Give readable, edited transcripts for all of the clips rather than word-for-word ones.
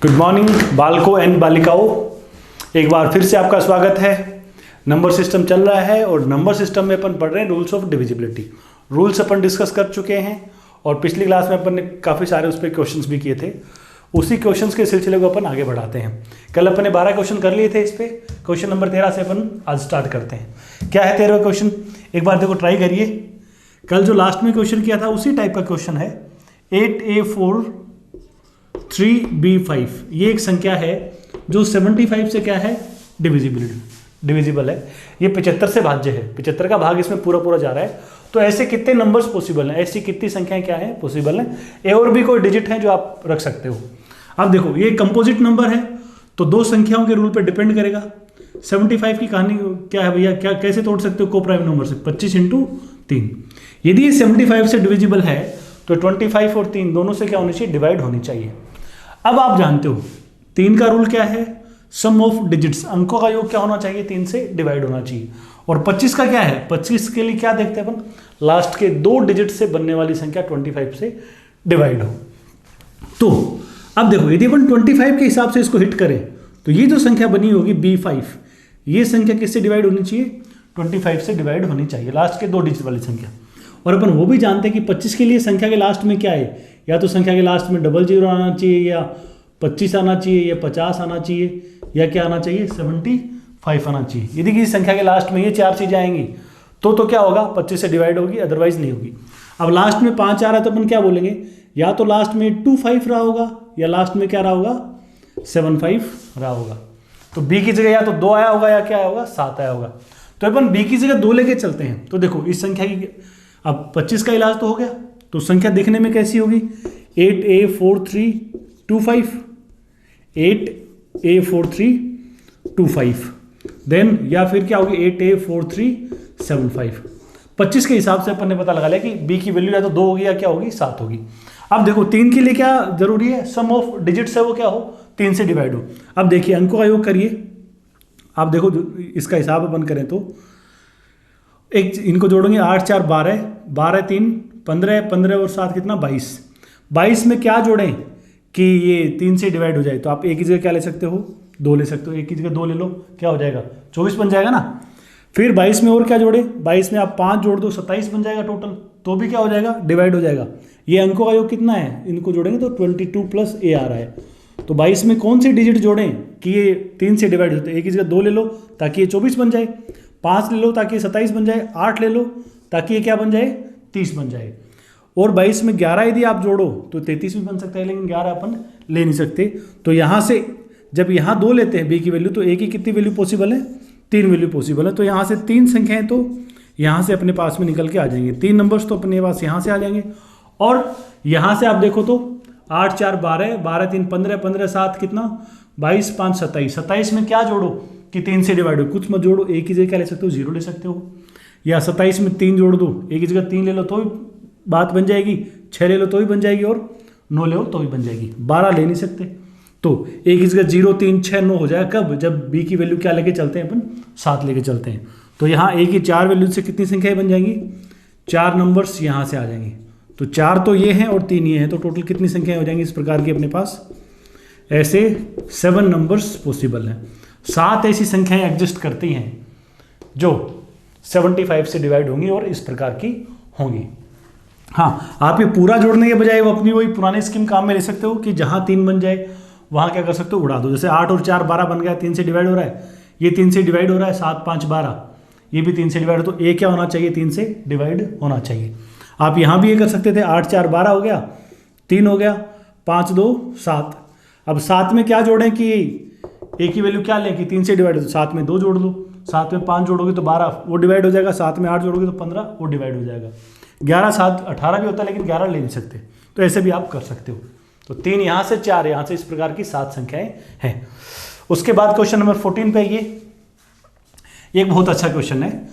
Good morning बालकों and बालिकाओं, एक बार फिर से आपका स्वागत है। नंबर सिस्टम चल रहा है और नंबर सिस्टम में अपन पढ़ रहे हैं rules of divisibility. Rules upon discuss कर चुके हैं और पिछली क्लास में अपन ने काफ़ी सारे उस पर क्वेश्चंस भी किए थे। उसी क्वेश्चंस के सिलसिले को अपन आगे बढ़ाते हैं। कल अपन ने 12 क्वेश्चन कर लिए थे, इस पर क्वेश्चन नंबर 13 से अपन आज स्टार्ट करते हैं। क्या है 13वां क्वेश्चन, एक बार देखो ट्राई करिए। कल जो लास्ट में क्वेश्चन किया था उसी टाइप का क्वेश्चन है। 8a4 3b5 ये एक संख्या है जो 75 से क्या है डिविजिबल है। ये 75 से भाज्य है, 75 का भाग इसमें पूरा पूरा जा रहा है। तो ऐसे कितने नंबर्स पॉसिबल हैं, ऐसी कितनी संख्याएं क्या है पॉसिबल हैं। ए और बी कोई डिजिट है जो आप रख सकते हो। अब देखो ये कंपोजिट नंबर है तो दो संख्याओं के रूल पे डिपेंड करेगा। 75 की कहानी क्या है भैया, क्या कैसे तोड़ सकते हो को प्राइम नंबर से, 25 × 3। यदि ये 75 से डिविजिबल है तो 25 और 3 दोनों से क्या होनी चाहिए, डिवाइड होनी चाहिए। अब आप जानते हो 3 का रूल क्या है, सम ऑफ डिजिट्स, अंकों का योग क्या होना चाहिए, 3 से डिवाइड होना चाहिए। और 25 का क्या है, 25 के लिए क्या देखते हैं अपन, लास्ट के 2 डिजिट से बनने वाली संख्या 25 से डिवाइड हो। तो अब देखो यदि अपन 25 के हिसाब से इसको हिट करें तो ये जो संख्या बनी होगी B5, ये संख्या किससे डिवाइड होनी चाहिए, 25 से डिवाइड होनी चाहिए, लास्ट के 2 डिजिट वाली संख्या। और अपन वो भी जानते हैं कि 25 के लिए संख्या के लास्ट में क्या है, या तो संख्या के लास्ट में 00 आना चाहिए, या 25 आना चाहिए, या 50 आना चाहिए, या क्या आना चाहिए, 75 आना चाहिए। यदि किसी संख्या के लास्ट में ये 4 चीजें आएंगी तो क्या होगा, 25 से डिवाइड होगी, अदरवाइज नहीं होगी। अब लास्ट में 5 आ रहा है तो अपन क्या बोलेंगे, या तो लास्ट में 25 रहा होगा, या लास्ट में क्या रहा होगा, 75 रहा होगा। तो बी की जगह या तो 2 आया होगा या क्या आया होगा, 7 आया होगा। तो अपन बी की जगह 2 लेके चलते हैं। तो देखो इस संख्या की अब 25 का इलाज तो हो गया, तो संख्या दिखने में कैसी होगी, 8a4325, 8a4325, देन या फिर क्या होगी 8a4375। 25 के हिसाब से अपन ने पता लगा लिया कि b की वैल्यू या तो 2 होगी या क्या होगी, 7 होगी। अब देखो 3 के लिए क्या जरूरी है, सम ऑफ डिजिट्स है वो क्या हो, 3 से डिवाइड हो। अब देखिए अंकों का योग करिए। आप देखो इसका हिसाब अपन करें तो एक इनको जोड़ेंगे, 8 4 12, 12 3 15, 15 और 7 कितना 22। 22 में क्या जोड़ें कि ये 3 से डिवाइड हो जाए, तो आप एक ही जगह क्या ले सकते हो, 2 ले सकते हो। एक ही जगह 2 ले लो, क्या हो जाएगा, 24 बन जाएगा ना। फिर 22 में और क्या जोड़े, 22 में आप 5 जोड़ दो, 27 बन जाएगा टोटल, तो भी क्या हो जाएगा, डिवाइड हो जाएगा। ये अंकों का योग कितना है, इनको जोड़ेंगे तो 22 + a आ रहा है। तो 22 में कौन से डिजिट जोड़ें कि ये 3 से डिवाइड होते, एक ही जगह 2 ले लो ताकि ये 24 बन जाए, 5 ले लो ताकि ये 27 बन जाए, 8 ले लो ताकि ये क्या बन जाए, 30 बन जाए। और 22 में 11 यदि आप जोड़ो तो 33 भी बन सकता है, लेकिन 11 अपन ले नहीं सकते। तो यहाँ से जब यहाँ 2 लेते हैं b की वैल्यू, तो a की कितनी वैल्यू पॉसिबल है, 3 वैल्यू पॉसिबल है। तो यहाँ से 3 संख्याएं तो यहाँ से अपने पास में निकल के आ जाएंगे, 3 नंबर्स तो अपने पास यहाँ से आ जाएंगे। और यहाँ से आप देखो तो 8 4 12, 12 3 15, 15 7 कितना 22 5 27। 27 में क्या जोड़ो कि 3 से डिवाइड हो, कुछ मत जोड़ो, एक ही जगह क्या ले सकते हो, 0 ले सकते हो। या 27 में 3 जोड़ दो, एक ही जगह 3 ले लो तो भी बात बन जाएगी, 6 ले लो तो भी बन जाएगी, और 9 ले लो तो भी बन जाएगी। 12 ले नहीं सकते, तो एक ही जगह 0 3 6 9 हो जाएगा। कब, जब b की वैल्यू क्या लेके चलते हैं अपन, 7 लेके चलते हैं। तो यहाँ a की 4 वैल्यू से कितनी संख्याएं बन जाएंगी, 4 नंबर्स यहाँ से आ जाएंगे। तो 4 तो ये हैं और 3 ये हैं, तो टोटल कितनी संख्याएं हो जाएंगी इस प्रकार की अपने पास, ऐसे 7 नंबर्स पॉसिबल हैं। 7 ऐसी संख्याएं एग्जिस्ट करती हैं जो 75 से डिवाइड होंगी और इस प्रकार की होंगी। हाँ, आप ये पूरा जोड़ने के बजाय वो अपनी वही पुरानी स्कीम काम में ले सकते हो कि जहाँ 3 बन जाए वहाँ क्या कर सकते हो, उड़ा दो। जैसे 8 और 4 12 बन गया, 3 से डिवाइड हो रहा है, ये 3 से डिवाइड हो रहा है, 7 5 12, ये भी 3 से डिवाइड हो, तो ए क्या होना चाहिए, 3 से डिवाइड होना चाहिए। आप यहाँ भी ये कर सकते थे, 8 4 12 हो गया, 3 हो गया, 5 2 7। अब 7 में क्या जोड़ें कि ए की वैल्यू क्या लें कि 3 से डिवाइड हो, तो 7 में 2 जोड़ दो, 7 में 5 जोड़ोगे तो 12 वो डिवाइड हो जाएगा, 7 में 8 जोड़ोगे तो 15 वो डिवाइड हो जाएगा। 11 7 18 भी होता है, लेकिन 11 ले नहीं सकते, तो ऐसे भी आप कर सकते हो। तो 3 यहाँ से, 4 यहाँ से, इस प्रकार की 7 संख्याएं हैं। उसके बाद क्वेश्चन नंबर 14 पे ये एक बहुत अच्छा क्वेश्चन है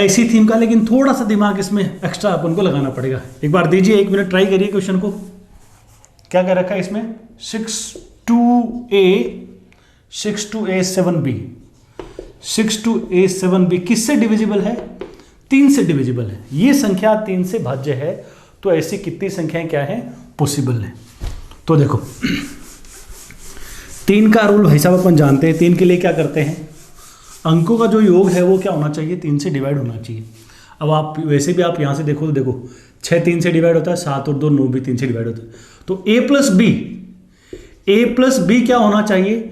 इसी थीम का, लेकिन थोड़ा सा दिमाग इसमें एक्स्ट्रा अपन को लगाना पड़ेगा। एक बार दीजिए, 1 मिनट ट्राई करिए क्वेश्चन को। क्या क्या रखा है इसमें, 62a7b, 62a7b किससे डिविजिबल है, 3 से डिविजिबल है। ये संख्या 3 से भाज्य है, तो ऐसी कितनी संख्याएं क्या है पॉसिबल है। तो देखो 3 का रूल भाई साहब अपन जानते हैं। 3 के लिए क्या करते हैं, अंकों का जो योग है वो क्या होना चाहिए, 3 से डिवाइड होना चाहिए। अब आप वैसे भी आप यहाँ से देखो तो देखो 6 3 से डिवाइड होता है, 7 और 2 9 भी 3 से डिवाइड होता है। तो ए प्लस बी क्या होना चाहिए,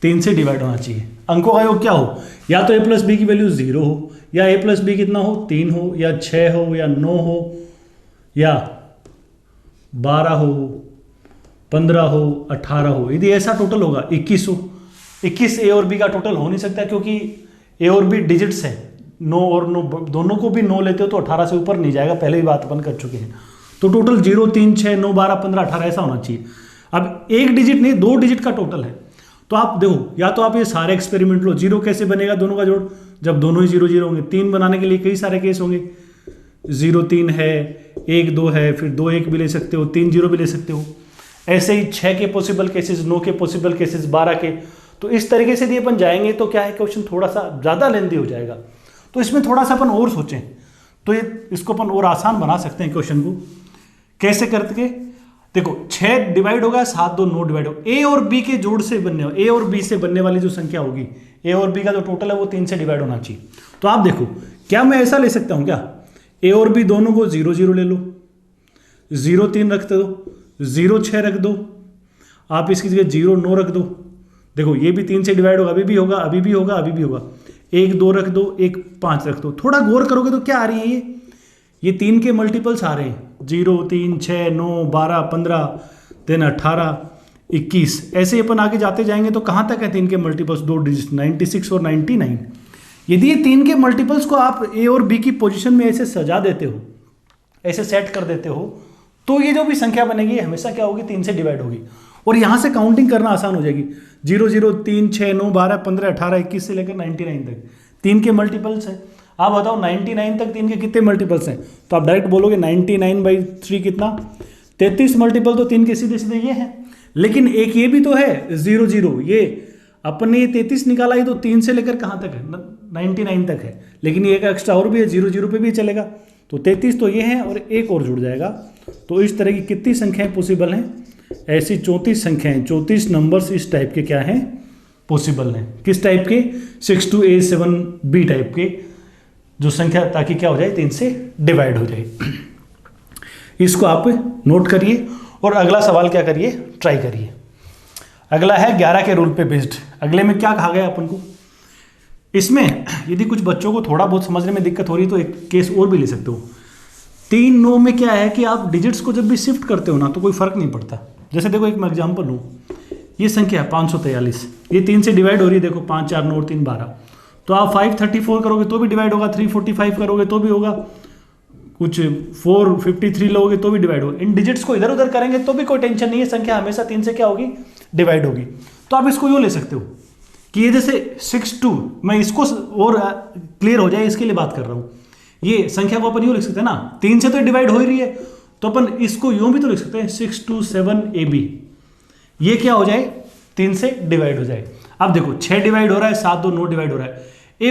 3 से डिवाइड होना चाहिए। अंकों का योग क्या हो, या तो ए प्लस बी की वैल्यू 0 हो, या ए प्लस बी कितना हो 3 हो, या 6 हो, या 9 हो, या 12 हो, 15 हो, 18 हो। यदि ऐसा टोटल होगा 21 हो। 21 ए और बी का टोटल हो नहीं सकता क्योंकि ए और बी डिजिट्स है। 9 और 9 दोनों को भी 9 लेते हो तो 18 से ऊपर नहीं जाएगा, पहले ही बात अपन कर चुके हैं। तो टोटल 0 3 6 9 12 15 18 ऐसा होना चाहिए। अब एक डिजिट नहीं 2 डिजिट का टोटल है। तो आप देखो, या तो आप ये सारे एक्सपेरिमेंट लो, 0 कैसे बनेगा दोनों का जोड़, जब दोनों ही 0 0 होंगे। 3 बनाने के लिए कई सारे केस होंगे, 0 3 है, 1 2 है, फिर 2 1 भी ले सकते हो, 3 0 भी ले सकते हो। ऐसे ही 6 के पॉसिबल केसेस, 9 के पॉसिबल केसेस, 12 के। तो इस तरीके से यदि अपन जाएंगे तो क्या है, क्वेश्चन थोड़ा सा ज़्यादा लेंथी हो जाएगा। तो इसमें थोड़ा सा अपन और सोचें तो ये इसको अपन और आसान बना सकते हैं क्वेश्चन को। कैसे करके देखो, 6 डिवाइड होगा, 7 2 9 डिवाइड होगा। ए और बी के जोड़ से बनने, ए और बी से बनने वाली जो संख्या होगी, ए और बी का जो टोटल है वो 3 से डिवाइड होना चाहिए। तो आप देखो, क्या मैं ऐसा ले सकता हूँ क्या, ए और बी दोनों को 0 0 ले लो, 0 3 रख दो, 0 6 रख दो, आप इसकी जगह 0 9 रख दो। देखो ये भी 3 से डिवाइड होगा, अभी भी होगा, अभी भी होगा, अभी भी होगा। 1 2 रख दो, 1 5 रख दो। थोड़ा गौर करोगे तो क्या आ रही है, ये 3 के मल्टीपल्स आ रहे हैं, 0 3 6 9 12 15 then 18 21। ऐसे अपन आगे जाते जाएंगे तो कहाँ तक है 3 के मल्टीपल्स, 2 डिजिट 96 और 99। यदि ये 3 के मल्टीपल्स को आप ए और बी की पोजीशन में ऐसे सजा देते हो, ऐसे सेट कर देते हो, तो ये जो भी संख्या बनेगी हमेशा क्या होगी, 3 से डिवाइड होगी। और यहाँ से काउंटिंग करना आसान हो जाएगी। 0 0 3 6 9 12 15 18 21 से लेकर 99 तक 3 के मल्टीपल्स हैं। आप बताओ 99 तक 3 के कितने मल्टीपल्स हैं, तो आप डायरेक्ट बोलोगे 99/3 कितना, 33 मल्टीपल तो 3 के सीधे सीधे ये हैं। लेकिन एक ये भी तो है 0 0, ये अपन ने ये 33 निकाला, ये तो 3 से लेकर कहाँ तक है, 99 तक है। लेकिन ये एक एक्स्ट्रा और भी है, 0 0 पे भी चलेगा। तो 33 तो ये हैं और एक और जुड़ जाएगा। तो इस तरह की कितनी संख्याएं पॉसिबल हैं, ऐसी 34 संख्याएं, 34 नंबर्स इस टाइप के क्या हैं, पॉसिबल हैं। किस टाइप के, 62A7B टाइप के जो संख्या, ताकि क्या हो जाए, 3 से डिवाइड हो जाए। इसको आप नोट करिए और अगला सवाल क्या करिए, ट्राई करिए। अगला है 11 के रूल पे बेस्ड। अगले में क्या कहा गया अपन को, इसमें यदि कुछ बच्चों को थोड़ा बहुत समझने में दिक्कत हो रही है तो एक केस और भी ले सकते हो। 3 9 में क्या है कि आप डिजिट्स को जब भी शिफ्ट करते हो ना तो कोई फर्क नहीं पड़ता। जैसे देखो, एक मैं एग्जाम्पल लूँ, ये संख्या है 543, ये 3 से डिवाइड हो रही है। देखो 5 4 9 और 3 12, तो आप 534 करोगे तो भी डिवाइड होगा, 345 करोगे तो भी होगा, कुछ 453 लोगे तो भी डिवाइड होगा। इन डिजिट्स को इधर उधर करेंगे तो भी कोई टेंशन नहीं है, संख्या हमेशा 3 से क्या होगी, डिवाइड होगी। तो आप इसको यूँ ले सकते हो कि ये जैसे 62, मैं इसको और क्लियर हो जाए इसके लिए बात कर रहा हूँ। ये संख्या को अपन यूँ लिख सकते हैं ना, 3 से तो डिवाइड हो ही रही है, तो अपन इसको यूँ भी तो लिख सकते हैं 627AB। ये क्या हो जाए, 3 से डिवाइड हो जाए। अब देखो 6 डिवाइड हो रहा है, 7 2 9 डिवाइड हो रहा है। ए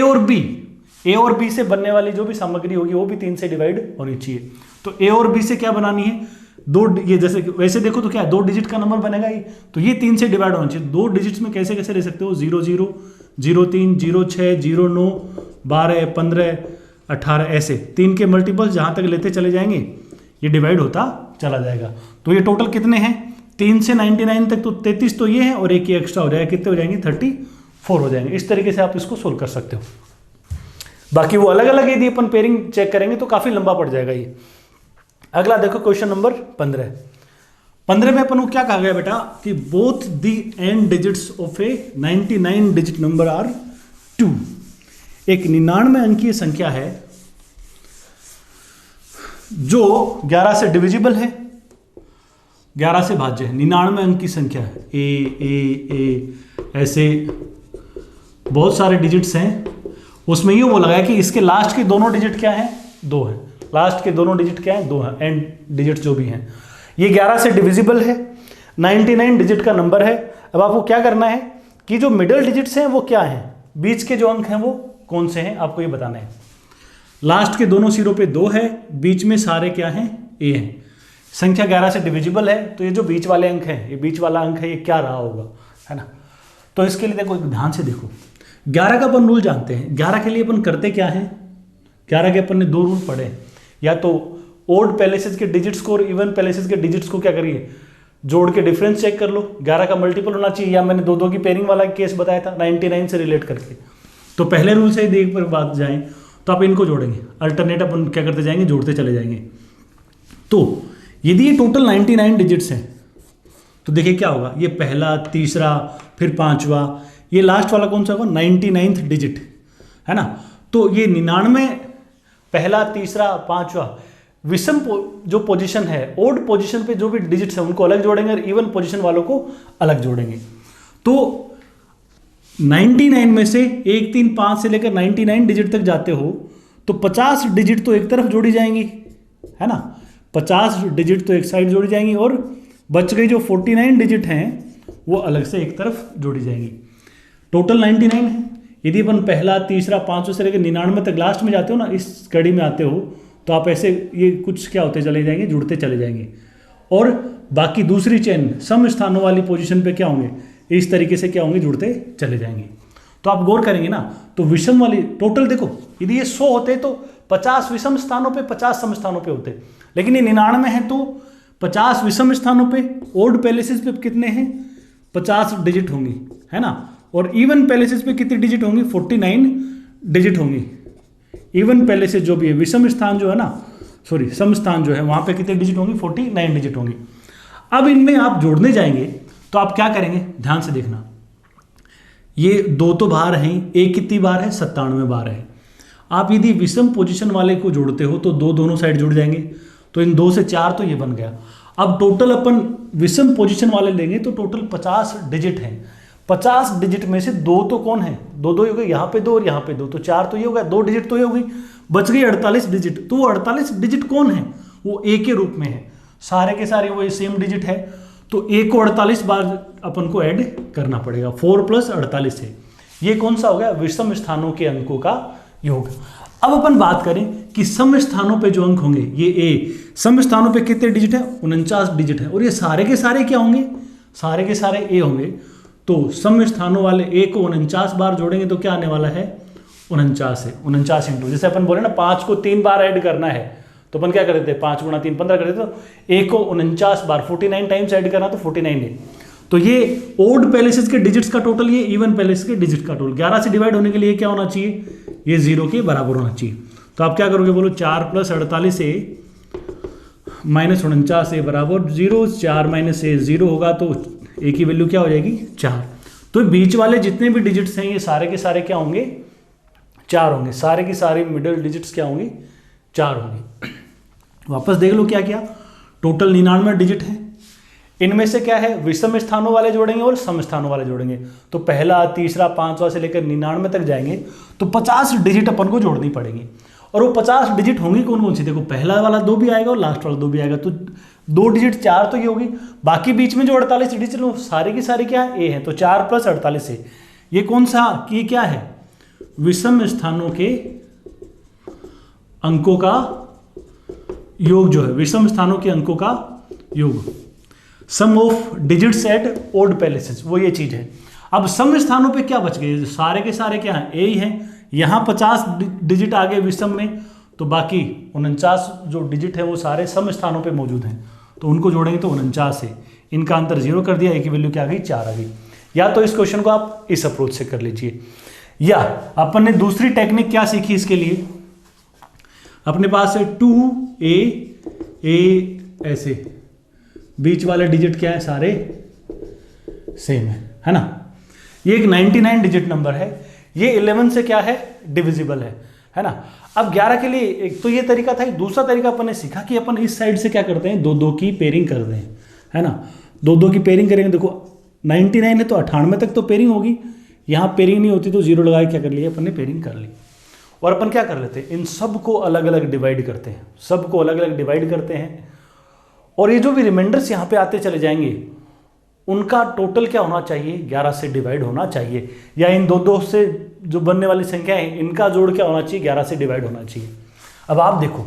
और बी से बनने वाली जो भी सामग्री होगी वो भी 3 से डिवाइड होनी चाहिए। तो ए और बी से क्या बनानी है, 2, ये जैसे वैसे देखो तो क्या है, 2 डिजिट का नंबर बनेगा ये, तो ये 3 से डिवाइड होना चाहिए। 2 डिजिट्स में कैसे कैसे ले सकते हो, 0 0 0 3 0 6 0 9 12 15 18, ऐसे 3 के मल्टीपल्स जहाँ तक लेते चले जाएंगे ये डिवाइड होता चला जाएगा। तो ये टोटल कितने हैं, 3 से 99 तक, तो 33 तो ये है और एक ये एक्स्ट्रा हो जाएगा, कितने हो जाएंगे, 34 हो जाएंगे। इस तरीके से आप इसको सोल्व कर सकते हो। बाकी वो अलग अलग यदि अपन पेयरिंग चेक करेंगे तो काफ़ी लंबा पड़ जाएगा ये। अगला देखो क्वेश्चन नंबर 15 में अपन को क्या कहा गया बेटा, कि both the end digits of a 99 digit number are 2। एक 99 अंकीय संख्या है जो 11 से डिविजिबल है, 11 से भाज्य है, 99 अंक की संख्या है। ए ऐसे बहुत सारे डिजिट्स हैं। उसमें ये बोला गया कि इसके लास्ट के दोनों डिजिट क्या हैं, 2 हैं। लास्ट के दोनों डिजिट क्या हैं, 2 हैं, एंड डिजिट जो भी हैं। ये 11 से डिविजिबल है, 99 डिजिट का नंबर है। अब आपको क्या करना है कि जो मिडिल डिजिट्स हैं वो क्या हैं, बीच के जो अंक हैं वो कौन से हैं, आपको ये बताना है। लास्ट के दोनों सिरों पे 2 है, बीच में सारे क्या हैं, ए हैं। संख्या 11 से डिविजिबल है, तो ये जो बीच वाले अंक हैं, ये बीच वाला अंक है, ये क्या रहा होगा, है ना। तो इसके लिए देखो ध्यान से देखो, 11 का अपन रूल जानते हैं। 11 के लिए अपन करते क्या है, 11 के अपन ने 2 रूल पढ़े, या तो ओड पैलेसेस के डिजिट्स को और इवन पैलेसेस के डिजिट्स को क्या करिए, जोड़ के डिफरेंस चेक कर लो, 11 का मल्टीपल होना चाहिए, या मैंने 2-2 की पेयरिंग वाला केस बताया था 99 से रिलेट करके। तो पहले रूल से ही देख पर बात जाएं तो आप इनको जोड़ेंगे, अल्टरनेट अपन क्या करते जाएंगे, जोड़ते चले जाएंगे। तो यदि ये टोटल 99 डिजिट्स हैं तो देखिए क्या होगा, ये पहला, तीसरा, फिर 5वां, ये लास्ट वाला कौन सा होगा, 99th डिजिट, है ना। तो ये 99 पहला, तीसरा, 5वां विषम जो पोजीशन है, ओड पोजीशन पे जो भी डिजिट्स हैं उनको अलग जोड़ेंगे और इवन पोजीशन वालों को अलग जोड़ेंगे। तो 99 में से 1, 3, 5 से लेकर 99 डिजिट तक जाते हो तो 50 डिजिट तो एक तरफ जोड़ी जाएंगी, है ना, 50 डिजिट तो एक साइड जोड़ी जाएंगी और बच गई जो 49 डिजिट हैं वो अलग से एक तरफ जोड़ी जाएंगी। टोटल 99 है। यदि अपन पहला, तीसरा, 5 से लेकर 99 तक लास्ट में जाते हो ना, इस कड़ी में आते हो तो आप ऐसे ये कुछ क्या होते चले जाएंगे, जुड़ते चले जाएंगे और बाकी दूसरी चेन सम स्थानों वाली पोजीशन पे क्या होंगे, इस तरीके से क्या होंगे, जुड़ते चले जाएंगे। तो आप गौर करेंगे ना, तो विषम वाली टोटल देखो, यदि ये 100 होते तो 50 विषम स्थानों पे, 50 सम स्थानों पे होते, लेकिन ये 99 है तो 50 विषम स्थानों पे, ओड पैलेसेस पे कितने हैं, 50 डिजिट होंगी, है ना, और इवन पैलेसेस पे कितनी डिजिट होंगी, 49 डिजिट होंगी। इवन पैलेसेस जो भी है, विषम स्थान जो है ना, सॉरी सम स्थान जो है, वहां पे कितने डिजिट होंगी, 49 डिजिट होंगी। अब इनमें आप जोड़ने जाएंगे तो आप क्या करेंगे, ध्यान से देखना, ये 2 तो बाहर हैं, एक कितनी बार है, 97 बार है। आप यदि विषम पोजीशन वाले को जोड़ते हो तो 2 दोनों साइड जुड़ जाएंगे, तो इन 2 से 4 तो ये बन गया। अब टोटल अपन विषम पोजीशन वाले लेंगे तो टोटल 50 डिजिट हैं। 50 डिजिट में से 2 तो कौन है, 2 ही हो गए, यहाँ पे 2 और यहाँ पे 2, तो 4 तो ये हो गया, 2 डिजिट तो ये हो गई, बच गई 48 डिजिट। तो वो 48 डिजिट कौन है, वो ए के रूप में है, सारे के सारे वो सेम डिजिट है, तो ए को 48 बार अपन को ऐड करना पड़ेगा, 4 + 48 है। ये कौन सा हो गया, विषम स्थानों के अंकों का योग। अब अपन बात करें कि सम स्थानों पे जो अंक होंगे, ये ए सम स्थानों पे कितने डिजिट है, 49 डिजिट है, और ये सारे के सारे क्या होंगे, सारे के सारे ए होंगे। तो सम स्थानों वाले ए को 49 बार जोड़ेंगे तो क्या आने वाला है, 49 है, 49 इंटू, जैसे अपन बोले ना 5 को 3 बार ऐड करना है तो अपन क्या कर देते हैं, 5 × 3 15 कर देते, तो ए को 49 बार 49 टाइम्स ऐड करना तो 49 है। तो ये ओड पैलेसेस के डिजिट्स का टोटल, ये इवन पैलेस के डिजिट का टोटल, 11 से डिवाइड होने के लिए क्या होना चाहिए, ये 0 के बराबर होना चाहिए। तो आप क्या करोगे, बोलो 4 + 48 ए -49 ए बराबर 0, 4 - ए 0 होगा, तो ए की वैल्यू क्या हो जाएगी, 4। तो बीच वाले जितने भी डिजिट्स हैं ये सारे के सारे क्या होंगे, 4 होंगे, सारे की सारी मिडिल डिजिट्स क्या होंगी, 4 होंगे। वापस देख लो क्या किया, टोटल 99 डिजिट है, इनमें से क्या है, विषम स्थानों वाले जोड़ेंगे और सम स्थानों वाले जोड़ेंगे। तो पहला, तीसरा, 5वां से लेकर 99 तक जाएंगे तो 50 डिजिट अपन को जोड़नी पड़ेगी, और वो 50 डिजिट होंगी कौन कौन सी, देखो पहला वाला 2 भी आएगा और लास्ट वाला 2 भी आएगा, तो 2 डिजिट 4 तो ये होगी, बाकी बीच में जो 48 डिजिट सारे की सारे क्या है, ए है, तो 4 + 48 है। ये कौन सा, ये क्या है, विषम स्थानों के अंकों का योग जो है, विषम स्थानों के अंकों का योग, sum of digits at odd places, वो ये चीज है। अब सम स्थानों पे क्या बच गए, सारे के सारे क्या हैं, ए ही हैं, यहाँ 50 डिजिट आ गए विषम में, तो बाकी 49 जो डिजिट है वो सारे सम स्थानों पे मौजूद हैं, तो उनको जोड़ेंगे तो 49 है, इनका अंतर 0 कर दिया, ए की वैल्यू क्या आ गई, 4 आ गई। या तो इस क्वेश्चन को आप इस अप्रोच से कर लीजिए, या अपन ने दूसरी टेक्निक क्या सीखी इसके लिए, अपने पास है 2a ऐसे, बीच वाले डिजिट क्या है, सारे सेम है ना। ये एक 99 डिजिट नंबर है, ये 11 से क्या है, डिविजिबल है ना। अब 11 के लिए एक तो ये तरीका था, दूसरा तरीका अपन ने सीखा कि अपन इस साइड से क्या करते हैं, 2-2 की पेयरिंग करते हैं, है ना, 2-2 की पेयरिंग करेंगे। देखो 99 है तो 98 तक तो पेयरिंग होगी, यहाँ पेयरिंग नहीं होती तो 0 लगा के क्या कर लिया अपन ने, पेयरिंग कर ली। और अपन क्या कर लेते हैं, इन सब को अलग अलग डिवाइड करते हैं, सबको अलग अलग डिवाइड करते हैं, और ये जो भी रिमाइंडर्स यहाँ पे आते चले जाएंगे उनका टोटल क्या होना चाहिए, 11 से डिवाइड होना चाहिए, या इन 2-2 से जो बनने वाली संख्या है इनका जोड़ क्या होना चाहिए, 11 से डिवाइड होना चाहिए। अब आप देखो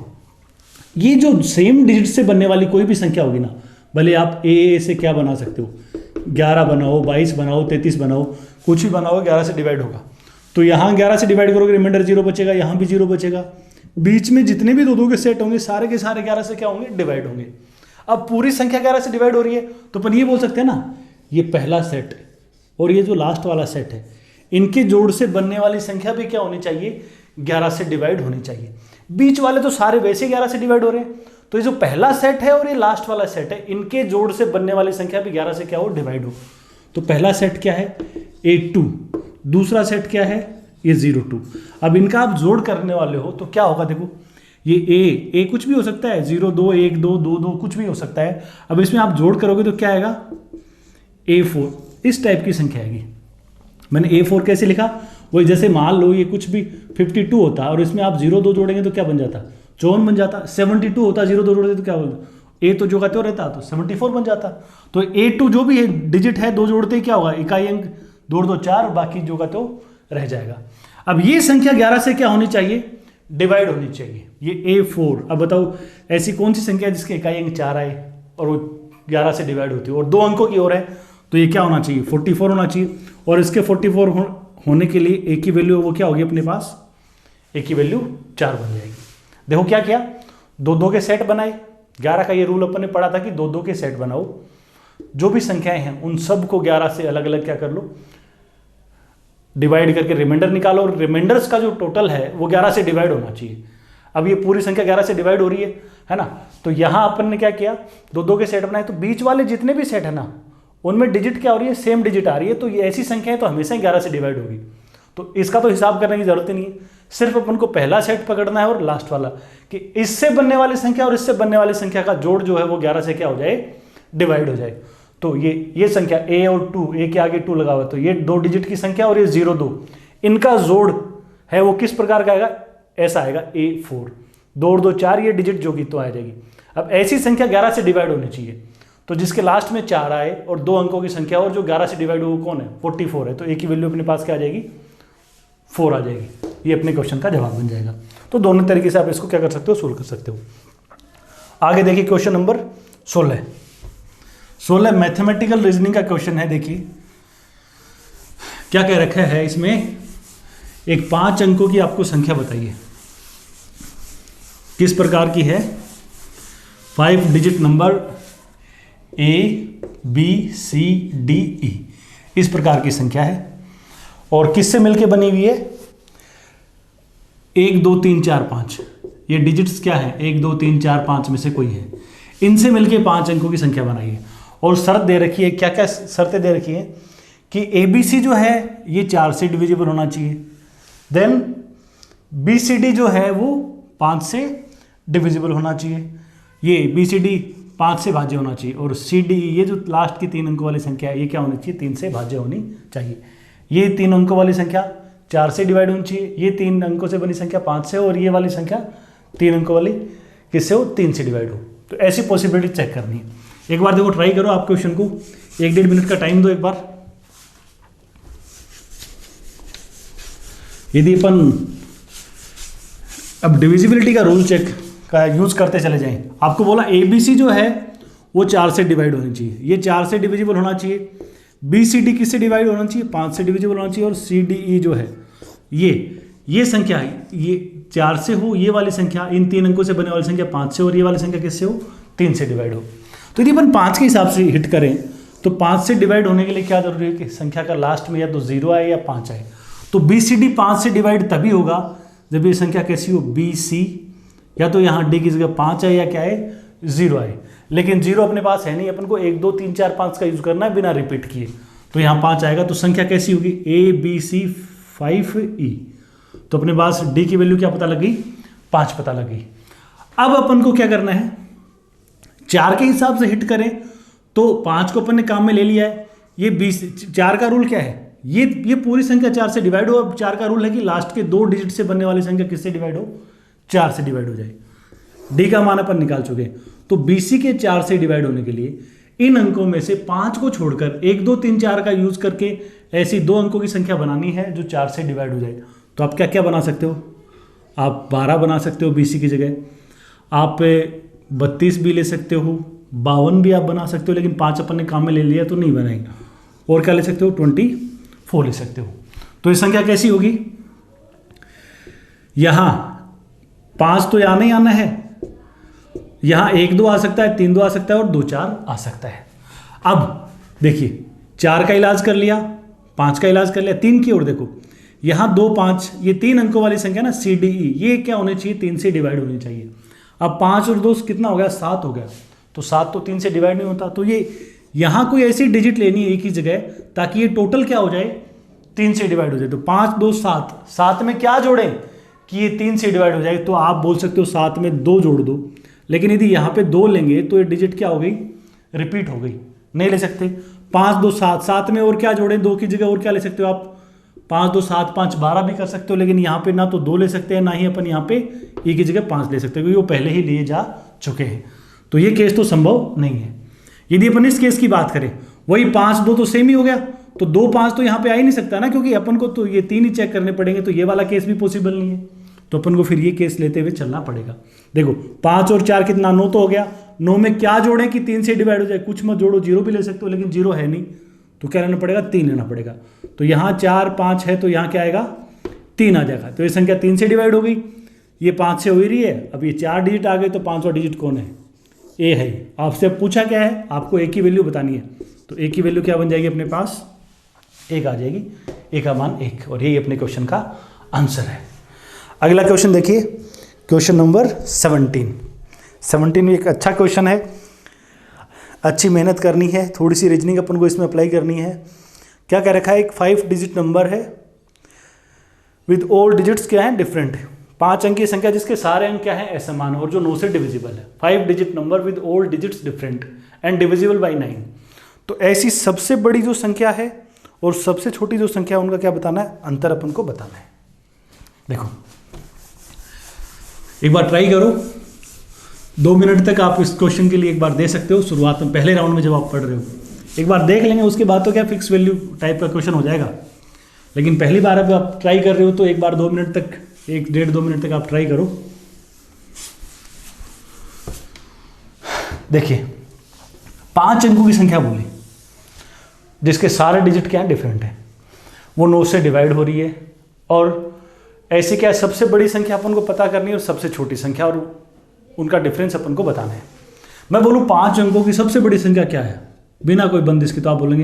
ये जो सेम डिजिट से बनने वाली कोई भी संख्या होगी ना, भले आप ए से क्या बना सकते हो, 11 बनाओ, 22 बनाओ, 33 बनाओ, कुछ भी बनाओ 11 से डिवाइड होगा। तो यहाँ 11 से डिवाइड करोगे, रिमाइंडर 0 बचेगा, यहाँ भी 0 बचेगा। बीच में जितने भी दो के सेट होंगे सारे के सारे 11 से क्या होंगे, डिवाइड होंगे। अब पूरी संख्या 11 से डिवाइड हो रही है तो अपन ये बोल सकते हैं ना, ये पहला सेट और ये जो लास्ट वाला सेट है, इनके जोड़ से बनने वाली संख्या भी क्या होनी चाहिए, 11 से डिवाइड होनी चाहिए। बीच वाले तो सारे वैसे 11 से डिवाइड हो रहे हैं, तो ये जो पहला सेट है और ये लास्ट वाला सेट है, इनके जोड़ से बनने वाली संख्या भी 11 से क्या हो, डिवाइड हो। तो पहला सेट क्या है, 82, दूसरा सेट क्या है, ये 02। अब इनका आप जोड़ करने वाले हो तो क्या होगा, देखो ये ए कुछ भी हो सकता है, 0 2 1 2 2 2 कुछ भी हो सकता है। अब इसमें आप जोड़ करोगे तो क्या आएगा, A4, इस टाइप की संख्या आएगी। मैंने A4 कैसे लिखा, वही जैसे मान लो ये कुछ भी 52 होता और इसमें आप 0 2 जोड़ेंगे तो क्या बन जाता, 54 बन जाता। 72 होता, 0 2 जोड़ते तो क्या बोलते, ए तो जो कहते हो रहता तो 74 बन जाता। तो A2 जो भी है डिजिट है, दो जोड़ते ही क्या होगा, इकाई अंक 2 2 4, बाकी जो कहते हो रह जाएगा। अब ये संख्या 11 से क्या होनी चाहिए, डिवाइड होनी चाहिए, ये A4। अब बताओ ऐसी कौन सी संख्या है जिसके इकाई अंक 4 आए और वो 11 से डिवाइड होती है और 2 अंकों की ओर है, तो ये क्या होना चाहिए, 44 होना चाहिए। और इसके 44 होने के लिए ए की वैल्यू वो क्या होगी अपने पास, ए की वैल्यू 4 बन जाएगी। देखो क्या किया, 2 2 के सेट बनाए। 11 का ये रूल अपन ने पढ़ा था कि 2 2 के सेट बनाओ, जो भी संख्याएं हैं उन सब को 11 से अलग अलग क्या कर लो, डिवाइड करके रिमाइंडर निकालो, और रिमाइंडर्स का जो टोटल है वो 11 से डिवाइड होना चाहिए। अब ये पूरी संख्या 11 से डिवाइड हो रही है ना, तो यहां अपन ने क्या किया, 2 2 के सेट बनाए, तो बीच वाले जितने भी सेट है ना उनमें डिजिट क्या हो रही है, सेम डिजिट आ रही है, तो ये ऐसी संख्या है तो हमेशा 11 से डिवाइड होगी। तो इसका तो हिसाब करने की जरूरत ही नहीं है, सिर्फ अपन को पहला सेट पकड़ना है और लास्ट वाला, कि इससे बनने वाली संख्या और इससे बनने वाली संख्या का जोड़ जो है वो 11 से क्या हो जाए, डिवाइड हो जाए। तो ये संख्या a और 2, a के आगे 2 लगा हुआ, तो ये 2 डिजिट की संख्या और ये 0 2, इनका जोड़ है वो किस प्रकार का आएगा, ऐसा आएगा A4। 2 और 2 4, ये डिजिट जो की तो आ जाएगी। अब ऐसी संख्या 11 से डिवाइड होनी चाहिए, तो जिसके लास्ट में 4 आए और 2 अंकों की संख्या और जो 11 से डिवाइड हो वो कौन है, 44 है। तो ए की वैल्यू अपने पास क्या आ जाएगी, 4 आ जाएगी। ये अपने क्वेश्चन का जवाब बन जाएगा। तो दोनों तरीके से आप इसको क्या कर सकते हो, सोल्व कर सकते हो। आगे देखिए क्वेश्चन नंबर 16 मैथमेटिकल रीजनिंग का क्वेश्चन है। देखिए क्या कह रखा है इसमें, एक 5 अंकों की आपको संख्या बताइए, किस प्रकार की है, 5 डिजिट नंबर ABCDE, इस प्रकार की संख्या है और किससे मिलके बनी हुई है, 1 2 3 4 5, ये डिजिट्स क्या है, 1 2 3 4 5 में से कोई है, इनसे मिलके 5 अंकों की संख्या बनाई है। और शर्त दे रखी है, क्या क्या शर्तें दे रखी है कि ABC जो है ये 4 से डिविजिबल होना चाहिए, देन BCD जो है वो 5 से डिविजिबल होना चाहिए, ये BCD 5 से भाज्य होना चाहिए, और CDE ये जो लास्ट की 3 अंकों वाली संख्या है ये क्या होनी चाहिए, 3 से भाज्य होनी चाहिए। ये 3 अंकों वाली संख्या 4 से डिवाइड होनी चाहिए, ये 3 अंकों से बनी संख्या 5 से, और ये वाली संख्या 3 अंकों वाली किससे हो, 3 से डिवाइड हो। तो ऐसी पॉसिबिलिटी चेक करनी है। एक बार देखो ट्राई करो, आप क्वेश्चन को 1-1.5 मिनट का टाइम दो एक बार। यदि अपन अब डिविजिबिलिटी का रूल चेक का यूज करते चले जाएं, आपको बोला ABC जो है वो 4 से डिवाइड होनी चाहिए, ये 4 से डिविजिबल होना चाहिए, BCD किससे डिवाइड होना चाहिए, 5 से डिविजिबल होना चाहिए, और CDE जो है ये संख्या है, ये 4 से हो, ये वाली संख्या इन 3 अंकों से बने वाली संख्या 5 से, और ये वाली संख्या किससे हो, 3 से डिवाइड हो। तो यदि अपन 5 के हिसाब से हिट करें तो 5 से डिवाइड होने के लिए क्या जरूरी है कि संख्या का लास्ट में या तो 0 आए या 5 आए। तो BCD 5 से डिवाइड तभी होगा जब ये संख्या कैसी हो, BC, या तो यहाँ D की जगह 5 आए या क्या है, 0 आए। लेकिन 0 अपने पास है नहीं, अपन को 1 2 3 4 5 का यूज करना है बिना रिपीट किए, तो यहाँ 5 आएगा। तो संख्या कैसी होगी, ABC 5E। तो अपने पास D की वैल्यू क्या पता लगी, 5 पता लगी। अब अपन को क्या करना है, 4 के हिसाब से हिट करें तो 5 को अपन ने काम में ले लिया है। ये 4 का रूल क्या है, ये पूरी संख्या 4 से डिवाइड हो। अब 4 का रूल है कि लास्ट के 2 डिजिट से बनने वाली संख्या किससे डिवाइड हो, 4 से डिवाइड हो जाए। D का मान अपन निकाल चुके, तो BC के 4 से डिवाइड होने के लिए इन अंकों में से 5 को छोड़कर 1 2 3 4 का यूज करके ऐसी 2 अंकों की संख्या बनानी है जो 4 से डिवाइड हो जाए। तो आप क्या क्या बना सकते हो, आप 12 बना सकते हो BC की जगह, आप 32 भी ले सकते हो, 52 भी आप बना सकते हो, लेकिन 5 अपन ने काम में ले लिया तो नहीं बनाएंगे। और क्या ले सकते हो 24 ले सकते हो। तो ये संख्या कैसी होगी, यहां 5 तो यहां नहीं आना है, यहां 1 2 आ सकता है, 3 2 आ सकता है और 2 4 आ सकता है। अब देखिए 4 का इलाज कर लिया, 5 का इलाज कर लिया, 3 की ओर देखो, यहां 2 5, ये 3 अंकों वाली संख्या ना CDE, ये क्या होनी चाहिए 3 से डिवाइड होनी चाहिए। अब 5 और 2 कितना हो गया 7 हो गया, तो 7 तो 3 से डिवाइड नहीं होता, तो ये यहां कोई ऐसी डिजिट लेनी है एक ही जगह ताकि ये टोटल क्या हो जाए 3 से डिवाइड हो जाए। तो 5 2 7, 7 में क्या जोड़ें कि ये 3 से डिवाइड हो जाए, तो आप बोल सकते हो 7 में 2 जोड़ दो, लेकिन यदि यहाँ पे 2 लेंगे तो ये डिजिट क्या हो गई रिपीट हो गई, नहीं ले सकते। 5 2 7, 7 में और क्या जोड़ें 2 की जगह और क्या ले सकते हो आप, 5 2 7 5 12 भी कर सकते हो, लेकिन यहाँ पे ना तो 2 ले सकते हैं ना ही अपन यहाँ पे एक की जगह 5 ले सकते हैं, क्योंकि वो पहले ही लिए जा चुके हैं। तो ये केस तो संभव नहीं है। यदि अपन इस केस की बात करें, वही 5 2 तो सेम ही हो गया, तो 2 5 तो यहाँ पे आ ही नहीं सकता ना, क्योंकि अपन को तो ये 3 ही चेक करने पड़ेंगे, तो ये वाला केस भी पॉसिबल नहीं है, तो अपन को फिर ये केस लेते हुए चलना पड़ेगा। देखो 5 और 4 कितना 9 तो हो गया, 9 में क्या जोड़ें कि 3 से डिवाइड हो जाए, कुछ मत जोड़ो, 0 भी ले सकते हो, लेकिन 0 है नहीं, तो क्या लेना पड़ेगा 3 लेना पड़ेगा। तो यहाँ 4 5 है, तो यहाँ क्या आएगा 3 आ जाएगा, तो ये संख्या 3 से डिवाइड हो गई, ये 5 से हो ही रही है। अब ये 4 डिजिट आ गए, तो 5वां डिजिट कौन है, ए है। आपसे पूछा क्या है, आपको ए की वैल्यू बतानी है, तो ए की वैल्यू क्या बन जाएगी अपने पास 1 आ जाएगी, ए का मान 1, और यही अपने क्वेश्चन का आंसर है। अगला क्वेश्चन देखिए, क्वेश्चन नंबर 17 एक अच्छा क्वेश्चन है, अच्छी मेहनत करनी है, थोड़ी सी रीजनिंग अपन को इसमें अप्लाई करनी है। क्या कह रखा है, एक 5 डिजिट नंबर है विद ऑल डिजिट्स क्या है डिफरेंट, 5 अंक की संख्या जिसके सारे अंक क्या है असमान और जो 9 से डिविजिबल है। 5 digit number with all digits different and divisible by 9। तो ऐसी सबसे बड़ी जो संख्या है और सबसे छोटी जो संख्या है उनका क्या बताना है, अंतर अपन को बताना है। देखो एक बार ट्राई करो, 2 मिनट तक आप इस क्वेश्चन के लिए एक बार दे सकते हो, शुरुआत में पहले राउंड में जब आप पढ़ रहे हो एक बार देख लेंगे, उसके बाद तो क्या फिक्स वैल्यू टाइप का क्वेश्चन हो जाएगा, लेकिन पहली बार अब आप ट्राई कर रहे हो तो एक बार 2 मिनट तक, 1-1.5-2 मिनट तक आप ट्राई करो। देखिए 5 अंकों की संख्या बोली जिसके सारे डिजिट क्या है डिफरेंट है, वो 9 से डिवाइड हो रही है, और ऐसी क्या सबसे बड़ी संख्या अपन को पता करनी है और सबसे छोटी संख्या, और उनका डिफरेंस अपन को बताना है। मैं बोलूँ 5 अंकों की सबसे बड़ी संख्या क्या है, बिना कोई बंदिश के, तो आप बोलेंगे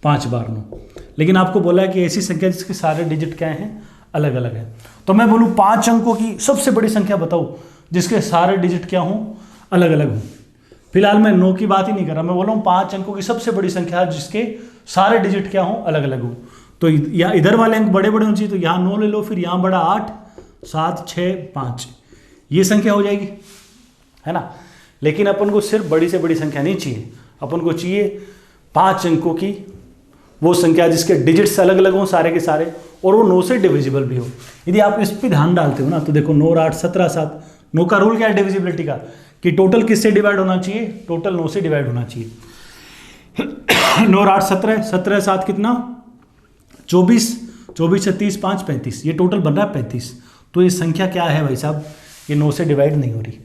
5 बार 9, लेकिन आपको बोला है कि ऐसी संख्या जिसके सारे डिजिट क्या हैं अलग अलग है। तो मैं बोलूँ 5 अंकों की सबसे बड़ी संख्या बताओ जिसके सारे डिजिट क्या हों अलग अलग हों। फिलहाल मैं 9 की बात ही नहीं कर रहा, मैं बोल रहा हूँ 5 अंकों की सबसे बड़ी संख्या जिसके सारे डिजिट क्या हों अलग अलग हों। तो यहाँ इधर वाले अंक बड़े बड़े होने चाहिए, तो यहाँ 9 ले लो, फिर यहाँ बड़ा 8 7 6 5, ये संख्या हो जाएगी, है ना। लेकिन अपन को सिर्फ बड़ी से बड़ी संख्या नहीं चाहिए, अपन को चाहिए 5 अंकों की वो संख्या जिसके डिजिट्स अलग अलग हों सारे के सारे, और वो 9 से डिविजिबल भी हो। यदि आप इस पर ध्यान डालते हो ना, तो देखो 9 8 17 7, 9 का रूल क्या है डिविजिबिलिटी का, कि टोटल किससे डिवाइड होना चाहिए, टोटल 9 से डिवाइड होना चाहिए। 9 8 17, 17 7 कितना 24, 24 36 5 35, ये टोटल बन रहा है 35। तो ये संख्या क्या है भाई साहब, ये 9 से डिवाइड नहीं हो रही,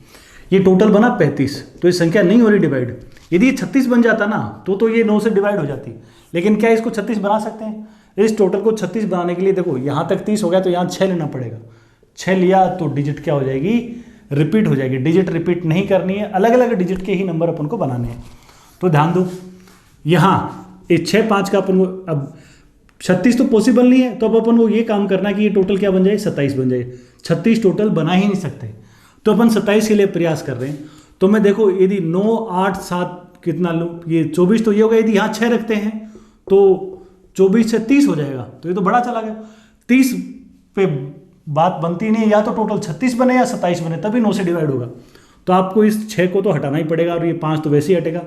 ये टोटल बना 35, तो ये संख्या नहीं हो रही डिवाइड। यदि ये 36 बन जाता ना तो ये 9 से डिवाइड हो जाती, लेकिन क्या इसको 36 बना सकते हैं। इस टोटल को 36 बनाने के लिए देखो यहाँ तक 30 हो गया, तो यहाँ 6 लेना पड़ेगा, 6 लिया तो डिजिट क्या हो जाएगी रिपीट हो जाएगी। डिजिट रिपीट नहीं करनी है, अलग अलग डिजिट के ही नंबर अपन को बनाने हैं। तो ध्यान दो, यहाँ ये 6 5 का अपन को, अब 36 तो पॉसिबल नहीं है, तो अब अपन को ये काम करना है कि ये टोटल क्या बन जाए 27 बन जाए। 36 टोटल बना ही नहीं सकते, तो अपन 27 के लिए प्रयास कर रहे हैं। तो मैं देखो यदि 9 8 7 कितना लूँ, ये 24 तो ये होगा, यदि यहाँ 6 रखते हैं तो 24 से 30 हो जाएगा, तो ये तो बड़ा चला गया। 30 पे बात बनती नहीं, या तो टोटल 36 बने या 27 बने, तभी 9 से डिवाइड होगा। तो आपको इस 6 को तो हटाना ही पड़ेगा, और ये 5 तो वैसे ही हटेगा।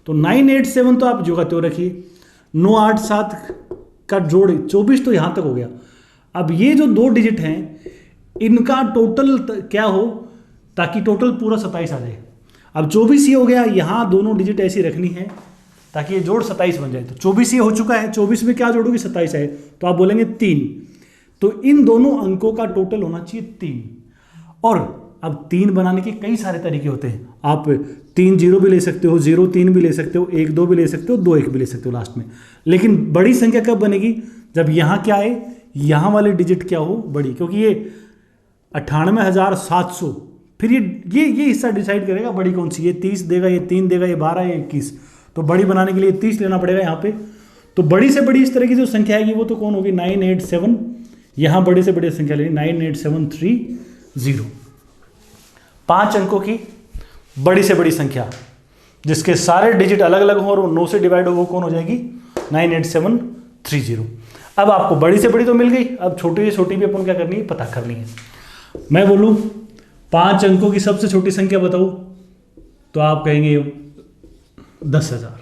तो 9 8 7 तो आप जो का त्यों रखिए, 9 8 7 का जोड़ 24 तो यहाँ तक हो गया। अब ये जो 2 डिजिट हैं इनका टोटल क्या हो, ताकि टोटल पूरा 27 आ जाए। अब 24 ये हो गया, यहाँ दोनों डिजिट ऐसी रखनी है ताकि ये जोड़ 27 बन जाए। तो 24 ये हो चुका है, 24 में क्या जोड़ोगे 27 है, तो आप बोलेंगे 3। तो इन दोनों अंकों का टोटल होना चाहिए 3। और अब 3 बनाने के कई सारे तरीके होते हैं। आप 3 0 भी ले सकते हो, 0 3 भी ले सकते हो, 1 2 भी ले सकते हो, 2 1 भी ले सकते हो लास्ट में। लेकिन बड़ी संख्या कब बनेगी, जब यहाँ क्या आए, यहाँ वाले डिजिट क्या हो बड़ी, क्योंकि ये 98,700, फिर ये हिस्सा डिसाइड करेगा बड़ी कौन सी, ये 30 देगा, ये 3 देगा, ये 12, ये 21। तो बड़ी बनाने के लिए 30 लेना पड़ेगा यहाँ पे। तो बड़ी से बड़ी इस तरह की जो संख्या आएगी वो तो कौन होगी, 987। यहाँ बड़ी से बड़ी संख्या लेगी 98730। 5 अंकों की बड़ी से बड़ी संख्या जिसके सारे डिजिट अलग अलग हो और वो 9 से डिवाइड हो, वो कौन हो जाएगी, 98730। अब आपको बड़ी से बड़ी तो मिल गई, अब छोटी से छोटी भी अपन क्या करनी है, पता करनी है। मैं बोलूँ 5 अंकों की सबसे छोटी संख्या बताऊँ तो आप कहेंगे 10,000,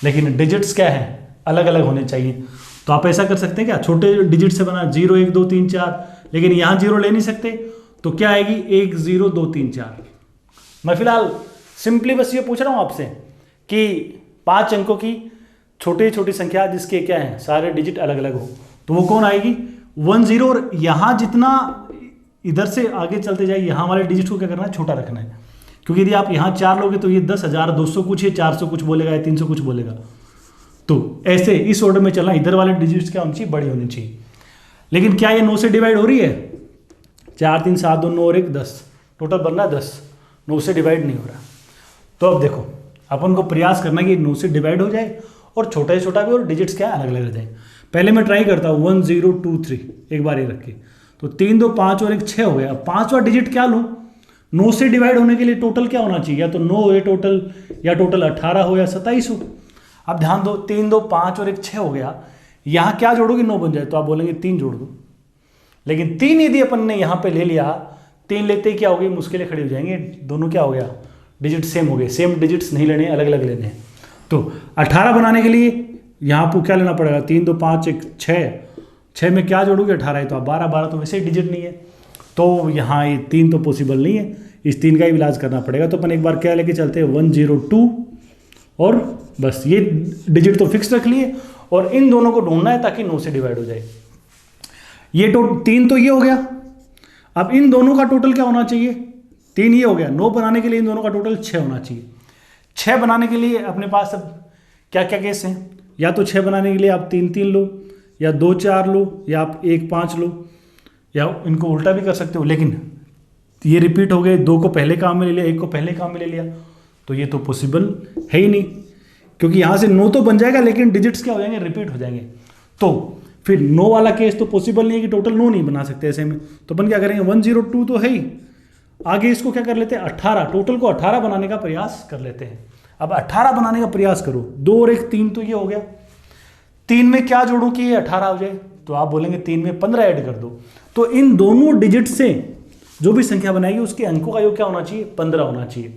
लेकिन डिजिट्स क्या है, अलग अलग होने चाहिए। तो आप ऐसा कर सकते हैं क्या, छोटे डिजिट से बना 0 1 2 3 4, लेकिन यहाँ 0 ले नहीं सकते, तो क्या आएगी 1 0 2 3 4। मैं फिलहाल सिंपली बस ये पूछ रहा हूँ आपसे कि 5 अंकों की छोटी छोटी संख्या जिसके क्या है, सारे डिजिट अलग अलग हो, तो वो कौन आएगी, 1 0। और यहाँ जितना इधर से आगे चलते जाए, यहाँ वाले डिजिट को क्या करना है, छोटा रखना है, क्योंकि यदि आप यहाँ 4 लोगे तो ये 10,200 कुछ, ये 400 कुछ बोलेगा, या 300 कुछ बोलेगा। तो ऐसे इस ऑर्डर में चलना, इधर वाले डिजिट्स क्या होनी चाहिए, बड़ी होनी चाहिए। लेकिन क्या ये 9 से डिवाइड हो रही है, 4 3 7 2 9 और 1 10, टोटल बन रहा है 10, 9 से डिवाइड नहीं हो रहा। तो अब देखो अपन को प्रयास करना है कि 9 से डिवाइड हो जाए और छोटा से छोटा भी, और डिजिट्स क्या अलग अलग रह जाए। पहले मैं ट्राई करता हूँ 1 0 2 3, एक बार ये रख के, तो 3 2 5 और 1 6 हो गया। अब 5वां डिजिट क्या लूँ, 9 से डिवाइड होने के लिए टोटल क्या होना चाहिए, या तो 9 हो टोटल, या टोटल 18 हो, या 27 हो। अब ध्यान दो, 3 2 5 और 1 6 हो गया, यहाँ क्या जोड़ोगे, 9 बन जाए, तो आप बोलेंगे 3 जोड़ दो। लेकिन 3 यदि अपन ने यहाँ पे ले लिया, 3 लेते ही क्या हो गई, मुश्किलें खड़ी हो जाएंगी, दोनों क्या हो गया, डिजिट सेम हो गए। सेम डिजिट्स नहीं लेने, अलग अलग लेने हैं। तो 18 बनाने के लिए यहाँ पर क्या लेना पड़ेगा, 3 2 5 1 6, 6 में क्या जोड़ोगे, 18 है, तो आप 12 12 तो वैसे ही डिजिट नहीं है, तो यहाँ ये 3 तो पॉसिबल नहीं है, इस 3 का ही इलाज करना पड़ेगा। तो अपन एक बार क्या लेके चलते हैं, 1 0 2, और बस ये डिजिट तो फिक्स रख लिए, और इन दोनों को ढूंढना है ताकि 9 से डिवाइड हो जाए। ये 3 तो ये हो गया, अब इन दोनों का टोटल क्या होना चाहिए, 3 ये हो गया। 9 बनाने के लिए इन दोनों का टोटल 6 होना चाहिए। 6 बनाने के लिए अपने पास अब क्या क्या केस हैं, या तो 6 बनाने के लिए आप 3 3 लो, या 2 4 लो, या आप 1 5 लो, या इनको उल्टा भी कर सकते हो। लेकिन ये रिपीट हो गए, 2 को पहले काम में ले लिया, 1 को पहले काम में ले लिया, तो ये तो पॉसिबल है ही नहीं, क्योंकि यहाँ से 9 तो बन जाएगा, लेकिन डिजिट्स क्या हो जाएंगे, रिपीट हो जाएंगे। तो फिर 9 वाला केस तो पॉसिबल नहीं है कि टोटल 9 नहीं बना सकते ऐसे में। तो अपन क्या करेंगे, 1 0 2 तो है ही, आगे इसको क्या कर लेते हैं, 18, टोटल को 18 बनाने का प्रयास कर लेते हैं। अब 18 बनाने का प्रयास करो, 2 और 1 3 तो ये हो गया, 3 में क्या जोड़ूं कि ये 18 हो जाए, तो आप बोलेंगे 3 में 15 ऐड कर दो। तो इन दोनों डिजिट से जो भी संख्या बनाएगी उसके अंकों का योग क्या होना चाहिए, 15 होना चाहिए।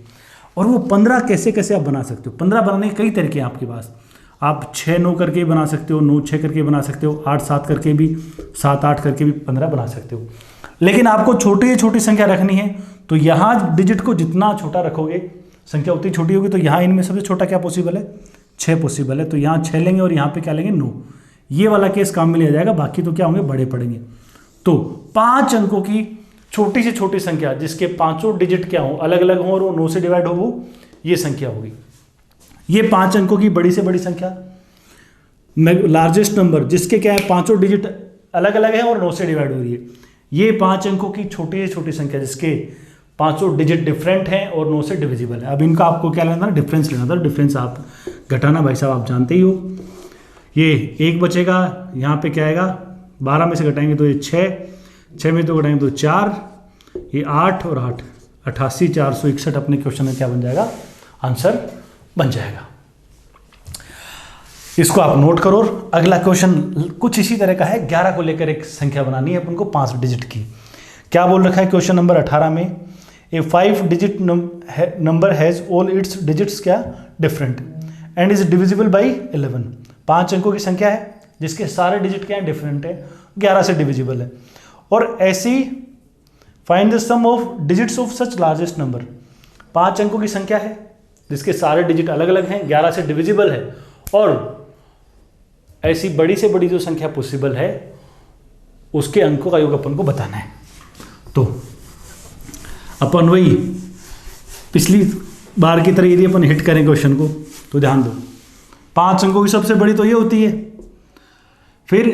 और वो 15 कैसे कैसे आप बना सकते हो, 15 बनाने के कई तरीके हैं आपके पास। आप 6 9 करके बना सकते हो, 9 6 करके बना सकते हो, 8 7 करके भी, 7 8 करके भी 15 बना सकते हो। लेकिन आपको छोटी छोटी संख्या रखनी है, तो यहाँ डिजिट को जितना छोटा रखोगे संख्या उतनी छोटी होगी। तो यहाँ इनमें सबसे छोटा क्या पॉसिबल है, 6 पॉसिबल है, तो यहाँ 6 लेंगे और यहाँ पे क्या लेंगे, 9। ये वाला केस काम में लिया जाएगा, बाकी तो क्या होंगे, बड़े पड़ेंगे। तो 5 अंकों की छोटी से छोटी संख्या जिसके 5 डिजिट क्या हो, अलग अलग हो, और वो 9 से डिवाइड हो, वो ये संख्या होगी। ये 5 अंकों की बड़ी से बड़ी संख्या, लार्जेस्ट नंबर जिसके क्या है, 5 डिजिट अलग अलग है और 9 से डिवाइड हो रही है। ये 5 अंकों की छोटी से छोटी संख्या जिसके 5 डिजिट डिफरेंट हैं और 9 से डिविजिबल है। अब इनका आपको क्या लेना था, डिफरेंस लेना था। डिफरेंस आप घटाना भाई साहब आप जानते ही हो। ये 1 बचेगा, यहाँ पे क्या आएगा, 12 में से घटाएंगे तो ये 6, 6 में तो घटाएंगे तो 4, ये 8 और 8, 88 461 अपने क्वेश्चन में क्या बन जाएगा, आंसर बन जाएगा। इसको आप नोट करो। अगला क्वेश्चन कुछ इसी तरह का है, 11 को लेकर एक संख्या बनानी है अपन को 5 डिजिट की। क्या बोल रखा है क्वेश्चन नंबर 18 में, a 5 digit number has all its digits क्या different and is divisible by 11। 5 अंकों की संख्या है जिसके सारे डिजिट क्या है, डिफरेंट है, 11 से डिविजिबल है। और ऐसी find the sum of digits of such largest number. 5 अंकों की संख्या है जिसके सारे डिजिट अलग अलग हैं, 11 से डिविजिबल है, और ऐसी बड़ी से बड़ी जो संख्या पॉसिबल है उसके अंकों का योग अपन को बताना है। तो अपन वही पिछली बार की तरह यदि अपन हिट करें क्वेश्चन को तो ध्यान दो, 5 अंकों की सबसे बड़ी तो ये होती है, फिर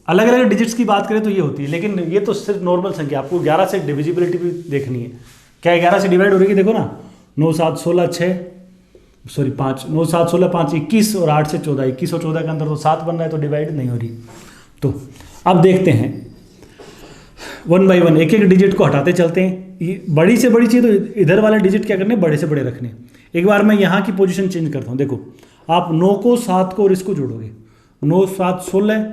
अलग अलग डिजिट्स की बात करें तो ये होती है, लेकिन ये तो सिर्फ नॉर्मल संख्या, आपको 11 से डिविजिबिलिटी भी देखनी है। क्या 11 से डिवाइड हो रही है, देखो ना, 9 7 16 6 सॉरी 5 9 7 16 5 21 और 8 से 14, 21 और 14 के अंदर तो 7 बन रहा है, तो डिवाइड नहीं हो रही। तो अब देखते हैं 1 बाई 1 एक एक डिजिट को हटाते चलते हैं। ये बड़ी से बड़ी चीज़, तो इधर वाले डिजिट क्या करने, बड़े से बड़े रखने। एक बार मैं यहाँ की पोजीशन चेंज करता हूँ, देखो आप 9 को 7 को और इसको जोड़ोगे, 9 7 16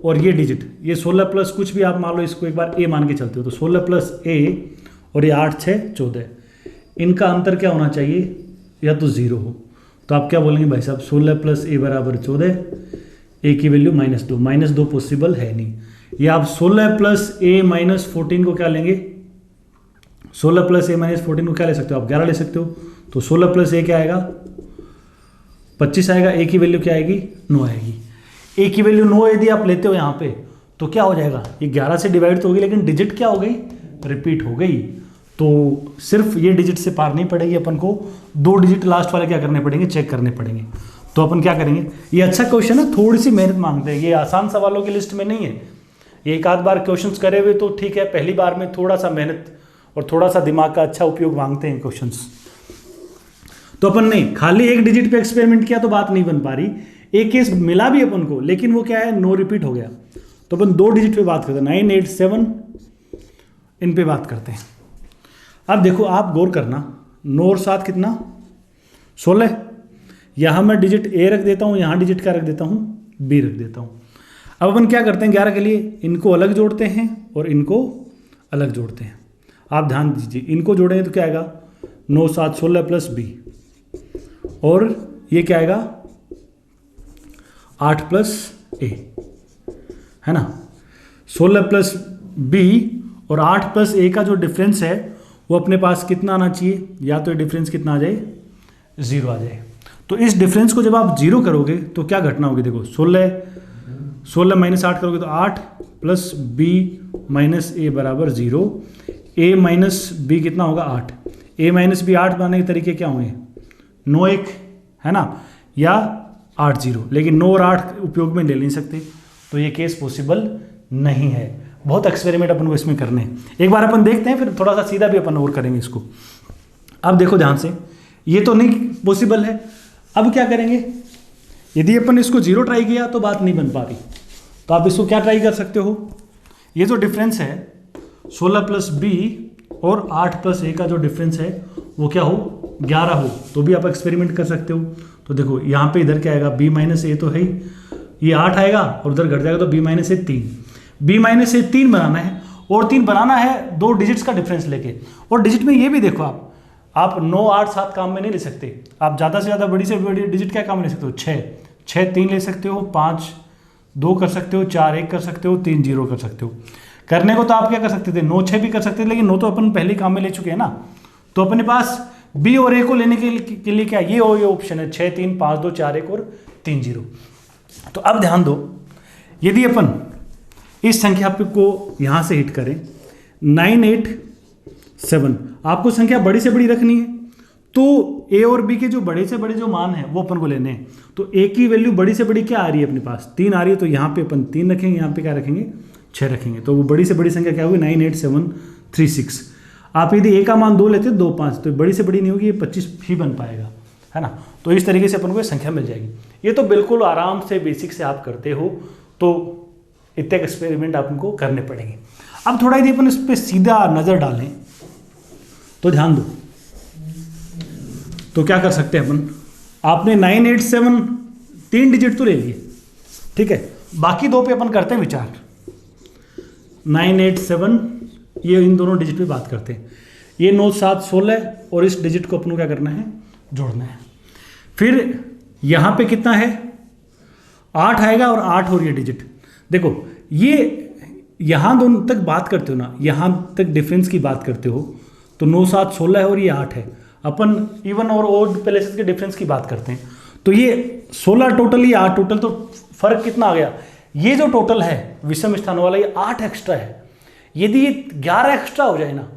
और ये डिजिट, ये 16 प्लस कुछ भी आप मान लो, इसको एक बार ए मान के चलते हो, तो 16 प्लस ए और ये 8 6 14, इनका अंतर क्या होना चाहिए, या तो 0 हो। तो आप क्या बोलेंगे भाई साहब, 16 प्लस ए बराबर 14, ए की वैल्यू -2, -2 पॉसिबल है नहीं। या आप 16 प्लस ए माइनस 14 को क्या लेंगे, 16 प्लस ए माइनस 14 को क्या ले सकते हो आप, 11 ले सकते हो। तो 16 प्लस ए क्या आएगा, 25 आएगा, ए की वैल्यू क्या आएगी, 9 आएगी। ए की वैल्यू 9 यदि आप लेते हो यहाँ पे तो क्या हो जाएगा, ये 11 से डिवाइड तो होगी, लेकिन डिजिट क्या हो गई, रिपीट हो गई। तो सिर्फ ये डिजिट से पार नहीं पड़ेगी, अपन को 2 डिजिट लास्ट वाले क्या करने पड़ेंगे, चेक करने पड़ेंगे। तो अपन क्या करेंगे, ये अच्छा क्वेश्चन है, थोड़ी सी मेहनत मांगते हैं, ये आसान सवालों की लिस्ट में नहीं है। ये एक आध बार क्वेश्चंस करे हुए तो ठीक है, पहली बार में थोड़ा सा मेहनत और थोड़ा सा दिमाग का अच्छा उपयोग मांगते हैं क्वेश्चंस। तो अपन ने खाली एक डिजिट पे एक्सपेरिमेंट किया तो बात नहीं बन पा रही, एक केस मिला भी अपन को, लेकिन वो क्या है, नो रिपीट हो गया। तो अपन 2 डिजिट पे बात करते हैं, 9 8 7 इन पे बात करते हैं। अब देखो आप गौर करना, 9 और 7 कितना, 16। यहाँ मैं डिजिट ए रख देता हूँ, यहाँ डिजिट क्या रख देता हूँ, बी रख देता हूँ। अब अपन क्या करते हैं 11 के लिए, इनको अलग जोड़ते हैं और इनको अलग जोड़ते हैं। आप ध्यान दीजिए, इनको जोड़ेंगे तो क्या आएगा, 9 7 16 प्लस बी, और ये क्या आएगा 8 प्लस ए, है ना। 16 प्लस बी और 8 प्लस ए का जो डिफरेंस है वो अपने पास कितना आना चाहिए, या तो ये डिफरेंस कितना आ जाए, 0 आ जाए। तो इस डिफरेंस को जब आप 0 करोगे तो क्या घटना होगी, देखो 16 माइनस 8 करोगे तो 8 प्लस बी माइनस ए बराबर 0, ए माइनस बी कितना होगा 8, ए माइनस बी 8 बनाने के तरीके क्या होंगे, 9 1 है ना, या 8 0, लेकिन 9 और 8 उपयोग में ले नहीं सकते, तो ये केस पॉसिबल नहीं है। बहुत एक्सपेरिमेंट अपन को इसमें करने हैं, एक बार अपन देखते हैं, फिर थोड़ा सा सीधा भी अपन और करेंगे इसको। अब देखो ध्यान से, ये तो नहीं पॉसिबल है, अब क्या करेंगे, यदि अपन इसको 0 ट्राई किया तो बात नहीं बन पा रही, तो आप इसको क्या ट्राई कर सकते हो, ये जो डिफरेंस है 16 प्लस बी और 8 प्लस ए का जो डिफरेंस है वो क्या हो, 11 हो, तो भी आप एक्सपेरिमेंट कर सकते हो। तो देखो यहाँ पे इधर क्या आएगा, बी माइनस ए तो है ही, ये 8 आएगा और उधर घट जाएगा, तो बी माइनस ए 3, बी माइनस ए 3 बनाना है, और 3 बनाना है 2 डिजिट्स का डिफरेंस लेके। और डिजिट में ये भी देखो, आप 9 8 7 काम में नहीं ले सकते, आप ज़्यादा से ज़्यादा बड़ी से बड़ी डिजिट क्या काम ले सकते हो, 6 3 ले सकते हो, 5 2 कर सकते हो, 4 1 कर सकते हो, 3 0 कर सकते हो। करने को तो आप क्या कर सकते थे, 9 6 भी कर सकते थे, लेकिन 9 तो अपन पहले काम में ले चुके हैं ना। तो अपने पास बी और ए को लेने के लिए क्या, ये ऑप्शन है 6 3 5 2 4 1 और 3 0। तो अब ध्यान दो, यदि अपन इस संख्या को यहाँ से हिट करें 9 8 7, आपको संख्या बड़ी से बड़ी रखनी है, तो ए और बी के जो बड़े से बड़े जो मान हैं वो अपन को लेने हैं। तो ए की वैल्यू बड़ी से बड़ी क्या आ रही है अपने पास, 3 आ रही है, तो यहाँ पे अपन 3 रखेंगे, यहाँ पे क्या रखेंगे 6 रखेंगे, तो वो बड़ी से बड़ी संख्या क्या होगी 9 8 7 3 6। आप यदि ए का मान 2 लेते 2 5, तो बड़ी से बड़ी नहीं होगी, ये 25 ही बन पाएगा, है ना। तो इस तरीके से अपन को ये संख्या मिल जाएगी। ये तो बिल्कुल आराम से बेसिक से आप करते हो, तो इतने एक्सपेरिमेंट आपको करने पड़ेंगे। अब थोड़ा यदि अपन इस पर सीधा नज़र डालें तो ध्यान दो, तो क्या कर सकते हैं अपन, आपने 9 8 7 3 डिजिट तो ले लिए, ठीक है, बाकी 2 पे अपन करते हैं विचार। 9 8 7 ये इन दोनों डिजिट पे बात करते हैं, ये 9 7 16 और इस डिजिट को अपन को क्या करना है, जोड़ना है। फिर यहाँ पे कितना है 8 आएगा और 8 और ये डिजिट, देखो ये यहाँ दोनों तक बात करते हो ना, यहाँ तक डिफरेंस की बात करते हो, तो 9 7 16 है और ये 8 है। अपन इवन और ओड प्लेसेस के डिफरेंस की बात करते हैं, तो ये 16 टोटल, ये 8 टोटल, तो फर्क कितना आ गया, ये जो टोटल है विषम स्थान वाला ये 8 एक्स्ट्रा है। यदि ये 11 एक्स्ट्रा हो जाए ना,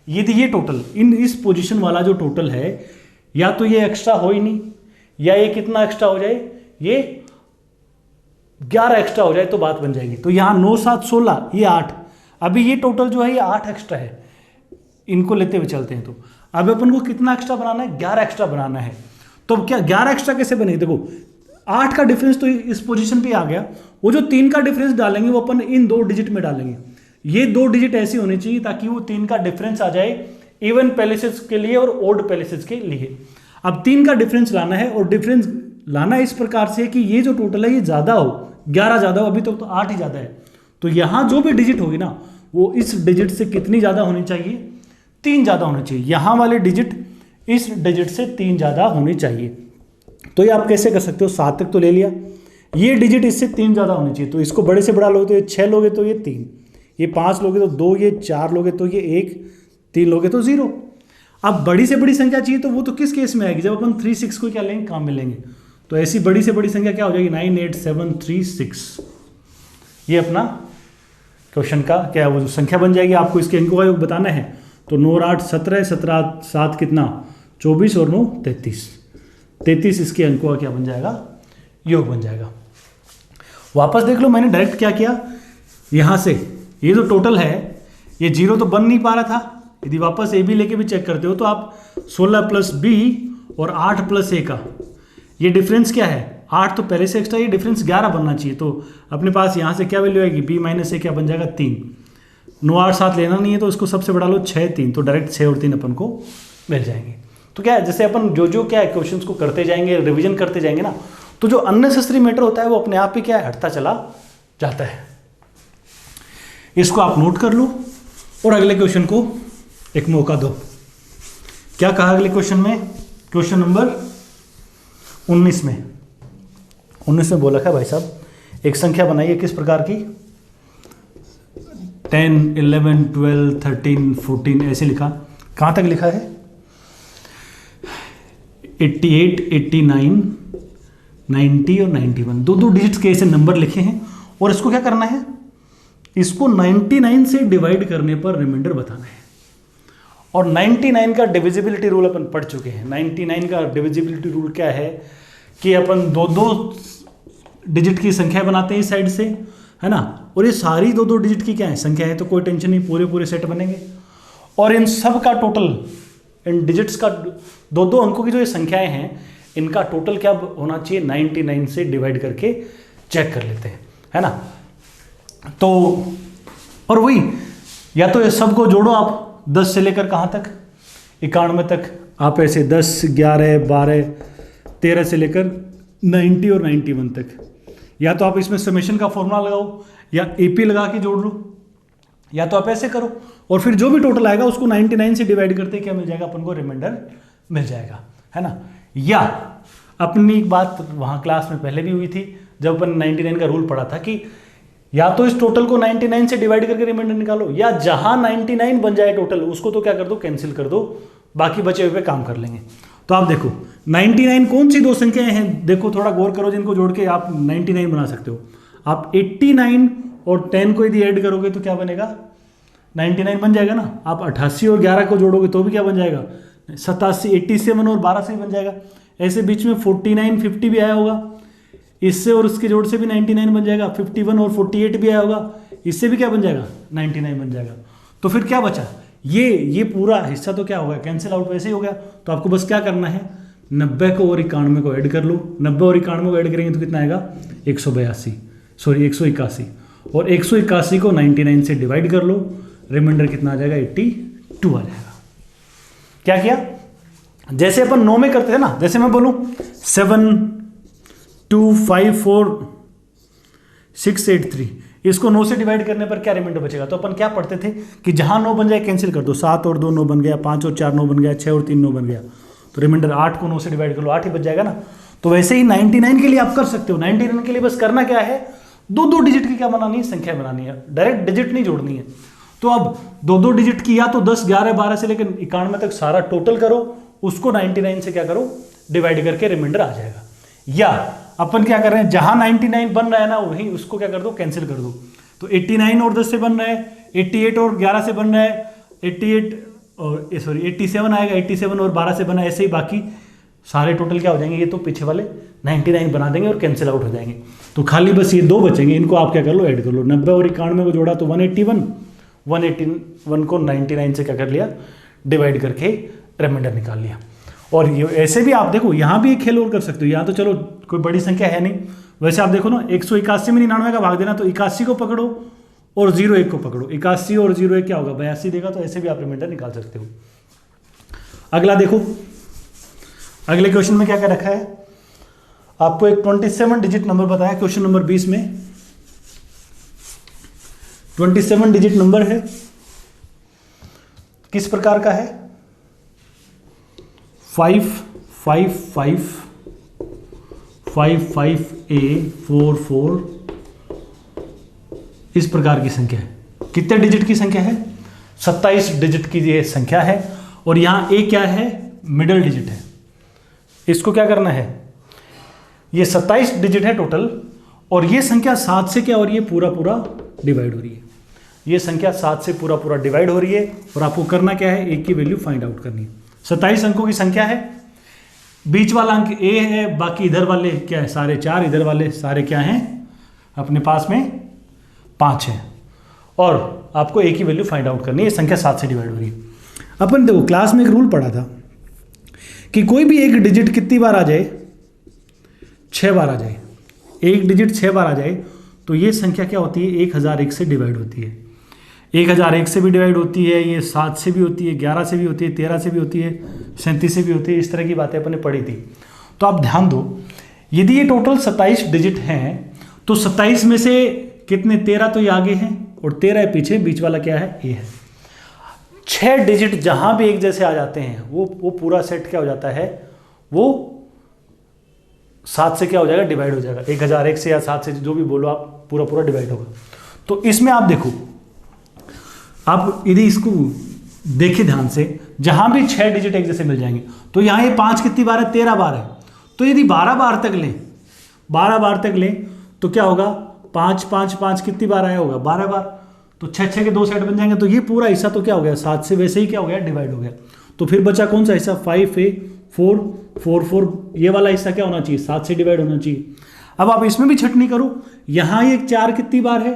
यदि ये टोटल इस पोजीशन वाला जो टोटल है, या तो ये एक्स्ट्रा हो ही नहीं, या ये कितना एक्स्ट्रा हो जाए, ये 11 एक्स्ट्रा हो जाए तो बात बन जाएगी। तो यहाँ 9 7 16 ये 8, अभी ये टोटल जो है ये 8 एक्स्ट्रा है, इनको लेते हुए चलते हैं। तो अब अपन को कितना एक्स्ट्रा बनाना है, 11 एक्स्ट्रा बनाना है। तो अब क्या 11 एक्स्ट्रा कैसे बनेगी, देखो 8 का डिफरेंस तो इस पोजीशन पे आ गया, वो जो 3 का डिफरेंस डालेंगे वो अपन इन 2 डिजिट में डालेंगे। ये 2 डिजिट ऐसी होनी चाहिए ताकि वो 3 का डिफरेंस आ जाए इवन पैलेसेस के लिए और ओड पैलेसेस के लिए। अब 3 का डिफरेंस लाना है, और डिफरेंस लाना इस प्रकार से कि ये जो टोटल है ये ज्यादा हो, 11 ज्यादा हो, अभी तो 8 ही ज्यादा है। तो यहां जो भी डिजिट होगी ना वो इस डिजिट से कितनी ज्यादा होनी चाहिए, 3 ज्यादा होनी चाहिए। यहां वाले डिजिट इस डिजिट से 3 ज्यादा होनी चाहिए। तो ये आप कैसे कर सकते हो, 7 तक तो ले लिया, ये डिजिट इससे 3 ज्यादा होनी चाहिए। तो इसको बड़े से बड़ा लोगे तो ये 6 लोगे तो ये 3, ये 5 लोगे तो 2, ये 4 लोगे तो ये 1, 3 लोगे तो 0। अब बड़ी से बड़ी संख्या चाहिए तो वो तो किस केस में आएगी, जब अपन 3 6 को क्या लेंगे, काम में लेंगे। तो ऐसी बड़ी से बड़ी संख्या क्या हो जाएगी, 9 8 7 3 6। ये अपना क्वेश्चन का क्या है, वो जो संख्या बन जाएगी। आपको इसके अंकों का योग बताना है तो 9 8 17, 17 7 कितना 24 और 9 33, 33 इसके अंकों का क्या बन जाएगा, योग बन जाएगा। वापस देख लो, मैंने डायरेक्ट क्या किया, यहां से ये जो टोटल है ये 0 तो बन नहीं पा रहा था। यदि वापस ए बी लेके भी चेक करते हो तो आप 16 प्लस बी और 8 प्लस ए का ये डिफरेंस क्या है, 8 तो पहले से एक्स्ट्रा, ये डिफरेंस 11 बनना चाहिए। तो अपने पास यहाँ से क्या वैल्यू आएगी, बी माइनस ए क्या बन जाएगा 3। 9 8 7 लेना नहीं है तो इसको सबसे बढ़ा लो 6 3, तो डायरेक्ट 6 और 3 अपन को मिल जाएंगे। तो क्या है, जैसे अपन जो क्या है क्वेश्चंस को करते जाएंगे, रिवीजन करते जाएंगे ना, तो जो अननेसेसरी मैटर होता है वो अपने आप ही क्या है, हटता चला जाता है। इसको आप नोट कर लो और अगले क्वेश्चन को एक मौका दो। क्या कहा अगले क्वेश्चन में, क्वेश्चन नंबर 19 में, 19 में बोला है भाई साहब एक संख्या बनाइए किस प्रकार की, 10 11 12 13 14 ऐसे लिखा। कहाँ तक लिखा है, 88 89 90 और 91, दो डिजिट्स के ऐसे नंबर लिखे हैं। और इसको क्या करना है, इसको 99 से डिवाइड करने पर रिमाइंडर बताना है। और 99 का डिविजिबिलिटी रूल अपन पढ़ चुके हैं। 99 का डिविजिबिलिटी रूल क्या है कि अपन दो डिजिट की संख्या बनाते हैं इस साइड से, है ना, और ये सारी दो डिजिट की क्या है संख्या है, तो कोई टेंशन नहीं, पूरे सेट बनेंगे। और इन सब का टोटल, इन डिजिट्स का दो अंकों की जो ये संख्याएं हैं इनका टोटल क्या होना चाहिए, 99 से डिवाइड करके चेक कर लेते हैं, है ना। तो और वही, या तो ये सबको जोड़ो आप 10 से लेकर कहाँ तक, 91 तक, आप ऐसे 10 11 12 13 से लेकर 90 और 91 तक, या तो आप इसमें समेशन का फॉर्मूला लगाओ या एपी लगा के जोड़ लो, या तो आप ऐसे करो और फिर जो भी टोटल आएगा उसको 99 से डिवाइड करते क्या मिल जाएगा अपन को, रिमाइंडर मिल जाएगा, है ना। या अपनी एक बात वहाँ क्लास में पहले भी हुई थी जब अपन 99 का रूल पढ़ा था कि या तो इस टोटल को 99 से डिवाइड करके रिमाइंडर निकालो, या जहां 99 बन जाए टोटल उसको तो क्या कर दो, कैंसिल कर दो, बाकी बचे हुए पे काम कर लेंगे। तो आप देखो 99 कौन सी दो संख्याएं हैं, देखो थोड़ा गौर करो, जिनको जोड़ के आप 99 बना सकते हो। आप 89 और 10 को यदि ऐड करोगे तो क्या बनेगा, 99 बन जाएगा ना। आप 88 और 11 को जोड़ोगे तो भी क्या बन जाएगा, 87 87 और 12 से भी बन जाएगा। ऐसे बीच में 49 50 भी आया होगा, इससे और उसके जोड़ से भी 99 बन जाएगा। 51 और 48 भी आया होगा, इससे भी क्या बन जाएगा, 99 बन जाएगा। तो फिर क्या बचा, ये पूरा हिस्सा तो क्या हो गया, कैंसिल आउट वैसे ही हो गया। तो आपको बस क्या करना है, 90 को और 91 को ऐड कर लो। 90 और 91 को ऐड करेंगे तो कितना आएगा, 181, और 181 को 99 से डिवाइड कर लो, रिमाइंडर कितना आ जाएगा, 82 आ जाएगा। क्या किया, जैसे अपन 9 में करते थे ना, जैसे मैं बोलूं 7 2 5 4 6 8 3, इसको 9 से डिवाइड करने पर क्या रिमाइंडर बचेगा। तो अपन क्या पढ़ते थे कि जहां 9 बन जाए कैंसिल कर दो, 7 और 2 9 बन गया, 5 और 4 9 बन गया, 6 और 3 9 बन गया, तो रिमाइंडर 8 को 9 से डिवाइड कर लो, 8 ही बच जाएगा ना। तो वैसे ही 99 के लिए आप कर सकते हो। 99 के लिए बस करना क्या है, दो डिजिट की क्या बनानी है, संख्या बनानी है, डायरेक्ट डिजिट नहीं जोड़नी है। तो अब दो डिजिट की या तो 10 11 12 से लेकर 91 तक सारा टोटल करो, उसको 99 से क्या करो, डिवाइड करके रिमाइंडर आ जाएगा। या अपन क्या कर रहे हैं, जहां 99 बन रहा है ना वहीं उसको क्या कर दो, कैंसिल कर दो। तो 89 और 10 से बन रहा है, 88 और 11 से बन रहा है, 88 और सॉरी 87 आएगा, 87 और 12 से बना, ऐसे ही बाकी सारे टोटल क्या हो जाएंगे, ये तो पीछे वाले 99 बना देंगे और कैंसिल आउट हो जाएंगे। तो खाली बस ये 2 बचेंगे, इनको आप क्या कर लो, ऐड कर लो। 90 और 91 को जोड़ा तो 181, 181 को 99 से क्या कर लिया, डिवाइड करके रिमाइंडर निकाल लिया। और ये ऐसे भी आप देखो, यहाँ भी एक खेल और कर सकते हो। यहाँ तो चलो कोई बड़ी संख्या है नहीं, वैसे आप देखो ना 181 में 99 का भाग देना, तो 81 को पकड़ो और 01 को पकड़ो, 81 और 01 क्या होगा, 82 देगा। तो ऐसे भी आप रिमाइंडर निकाल सकते हो। अगला देखो, अगले क्वेश्चन में क्या क्या रखा है, आपको एक 27 डिजिट नंबर बताया क्वेश्चन नंबर 20 में। 27 डिजिट नंबर है, किस प्रकार का है, 555A44 इस प्रकार की संख्या है। कितने डिजिट की संख्या है, 27 डिजिट की ये संख्या है। और यहां ए क्या है, मिडिल डिजिट है। इसको क्या करना है, ये 27 डिजिट है टोटल, और ये संख्या 7 से क्या हो रही है, पूरा पूरा डिवाइड हो रही है। ये संख्या 7 से पूरा पूरा डिवाइड हो रही है, और आपको करना क्या है, ए की वैल्यू फाइंड आउट करनी है। 27 अंकों की संख्या है, बीच वाला अंक ए है, बाकी इधर वाले क्या है, सारे 4, इधर वाले सारे क्या हैं, अपने पास में 5 है, और आपको ए की वैल्यू फाइंड आउट करनी है। संख्या 7 से डिवाइड हो रही है। अपन देखो क्लास में एक रूल पढ़ा था कि कोई भी एक डिजिट कितनी बार आ जाए, 6 बार आ जाए, एक डिजिट 6 बार आ जाए, तो ये संख्या क्या होती है, 1001 से डिवाइड होती है। 1001 से भी डिवाइड होती है, ये 7 से भी होती है, 11 से भी होती है, 13 से भी होती है, 37 से भी होती है। इस तरह की बातें अपने पढ़ी थी। तो आप ध्यान दो, यदि ये टोटल 27 डिजिट हैं, तो 27 में से कितने, 13 तो ये आगे हैं और 13 है पीछे, बीच वाला क्या है, ए है। 6 डिजिट जहां भी एक जैसे आ जाते हैं, वो पूरा सेट क्या हो जाता है, वो 7 से क्या हो जाएगा, डिवाइड हो जाएगा। 1001 से या 7 से, जो भी बोलो आप, पूरा पूरा डिवाइड होगा। तो इसमें आप देखो, आप यदि इसको देखिए ध्यान से, जहां भी 6 डिजिट एक जैसे मिल जाएंगे, तो यहां ये 5 कितनी बार है, 13 बार है। तो यदि 12 बार तक लें, 12 बार तक लें, तो क्या होगा, 5 5 5 कितनी बार आया होगा, 12 बार। तो 6 के 2 सेट बन जाएंगे, तो ये पूरा हिस्सा तो क्या हो गया, 7 से वैसे ही क्या हो गया, डिवाइड हो गया। तो फिर बचा कौन सा हिस्सा, 5A44, ये वाला हिस्सा क्या होना चाहिए, 7 से डिवाइड होना चाहिए। अब आप इसमें भी छटनी करो, यहां ये 4 कितनी बार है,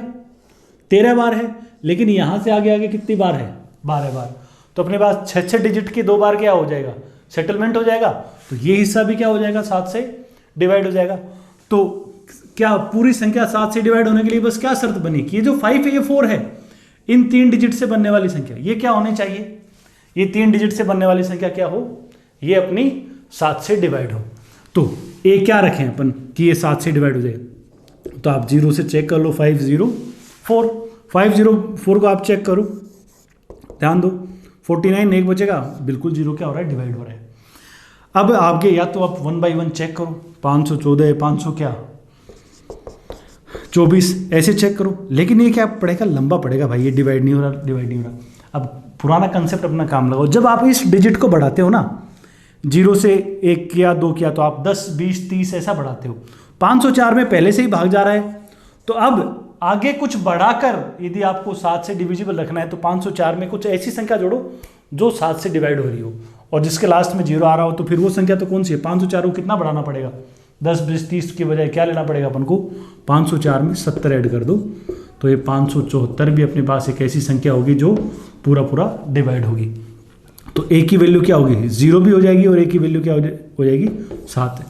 13 बार है, लेकिन यहां से आगे आगे कितनी बार है, 12 बार। तो अपने पास 6 डिजिट के 2 बार क्या हो जाएगा, सेटलमेंट हो जाएगा। तो ये हिस्सा भी क्या हो जाएगा, 7 से डिवाइड हो जाएगा। तो क्या पूरी संख्या 7 से डिवाइड होने के लिए बस क्या शर्त बनी कि ये जो 5A4 है, इन 3 डिजिट से बनने वाली संख्या ये क्या होनी चाहिए, ये 3 डिजिट से बनने वाली संख्या क्या हो, ये अपनी 7 से डिवाइड हो। तो ए क्या रखें अपन कि ये 7 से डिवाइड हो जाए, तो आप 0 से चेक कर लो, 504 को आप चेक करो, ध्यान दो, 49 एक बचेगा, बिल्कुल 0 क्या हो रहा है, डिवाइड हो रहा है। अब आपके या तो आप 1 बाई 1 चेक करो, 514 500 क्या 24, ऐसे चेक करो। लेकिन ये क्या पड़ेगा, लंबा पड़ेगा भाई, ये डिवाइड नहीं हो रहा, डिवाइड नहीं हो रहा। अब पुराना कंसेप्ट अपना काम लगाओ, जब आप इस डिजिट को बढ़ाते हो ना, 0 से 1 किया, 2 किया, तो आप 10 20 30 ऐसा बढ़ाते हो। 504 में पहले से ही भाग जा रहा है, तो अब आगे कुछ बढ़ाकर यदि आपको 7 से डिविजिबल रखना है, तो 504 में कुछ ऐसी संख्या जोड़ो जो 7 से डिवाइड हो रही हो, और जिसके लास्ट में 0 आ रहा हो, तो फिर वो संख्या तो कौन सी है, 504 को कितना बढ़ाना पड़ेगा, 10 20 30 की बजाय क्या लेना पड़ेगा अपन को, 504 में 70 ऐड कर दो, तो ये 574 भी अपने पास एक ऐसी संख्या होगी जो पूरा पूरा डिवाइड होगी। तो ए की वैल्यू क्या होगी, 0 भी हो जाएगी, और ए की वैल्यू क्या हो जाएगी, 7।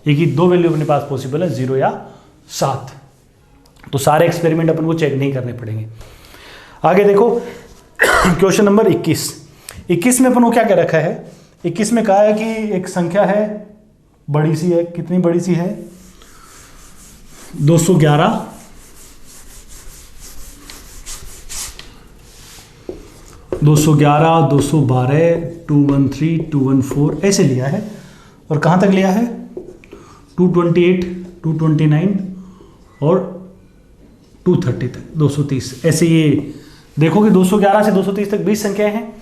ए की 2 वैल्यू अपने पास पॉसिबल है, 0 या 7। तो सारे एक्सपेरिमेंट अपन को चेक नहीं करने पड़ेंगे। आगे देखो क्वेश्चन नंबर 21 में अपन को क्या क्या रखा है, 21 में कहा है कि एक संख्या है, बड़ी सी है, कितनी बड़ी सी है, 211 212 213 214 ऐसे लिया है, और कहाँ तक लिया है, 228 229 और 230 तक, 230 ऐसे। ये देखो कि 211 से 230 तक 20 संख्याएं हैं,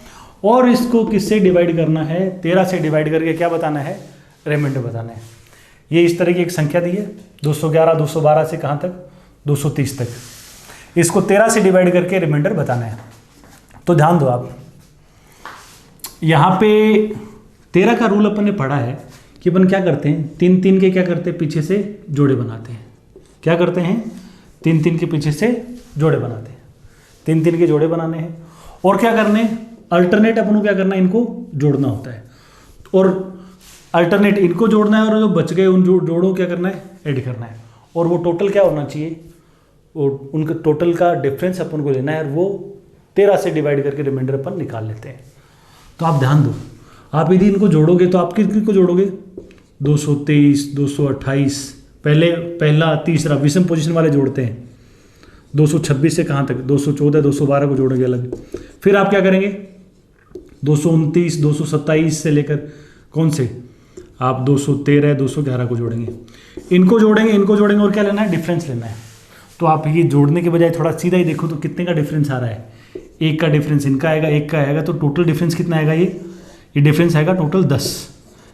और इसको किससे डिवाइड करना है, 13 से डिवाइड करके क्या बताना है, रिमाइंडर बताना है। ये इस तरह की एक संख्या दी है, 211 212 से कहाँ तक, 230 तक। इसको 13 से डिवाइड करके रिमाइंडर बताना है। तो ध्यान दो आप, यहाँ पे 13 का रूल अपन ने पढ़ा है कि अपन क्या करते हैं, 3 3 के क्या करते हैं, पीछे से जोड़े बनाते हैं। क्या करते हैं, 3 3 के पीछे से जोड़े बनाते हैं। 3 3 के जोड़े बनाने हैं और क्या करने, अल्टरनेट अपन को क्या करना है, इनको जोड़ना होता है और अल्टरनेट इनको जोड़ना है और जो बच गए उन जोड़ों क्या करना है, ऐड करना है। और वो टोटल क्या होना चाहिए, वो उनके टोटल का डिफरेंस अपन को लेना है और वो 13 से डिवाइड करके रिमाइंडर अपन निकाल लेते हैं। तो आप ध्यान दो, आप यदि इनको जोड़ोगे तो आप किनको जोड़ोगे, 223, 228, पहला तीसरा विषम पोजीशन वाले जोड़ते हैं। 226 से कहाँ तक, 214, 212 को जोड़ेंगे अलग। फिर आप क्या करेंगे, 229, 227 से लेकर कौन से, आप 213, 211 को जोड़ेंगे। इनको जोड़ेंगे और क्या लेना है, डिफरेंस लेना है। तो आप ये जोड़ने के बजाय थोड़ा सीधा ही देखो तो कितने का डिफरेंस आ रहा है, एक का डिफरेंस इनका आएगा, एक का आएगा, तो टोटल डिफरेंस कितना आएगा, ये डिफरेंस आएगा टोटल 10,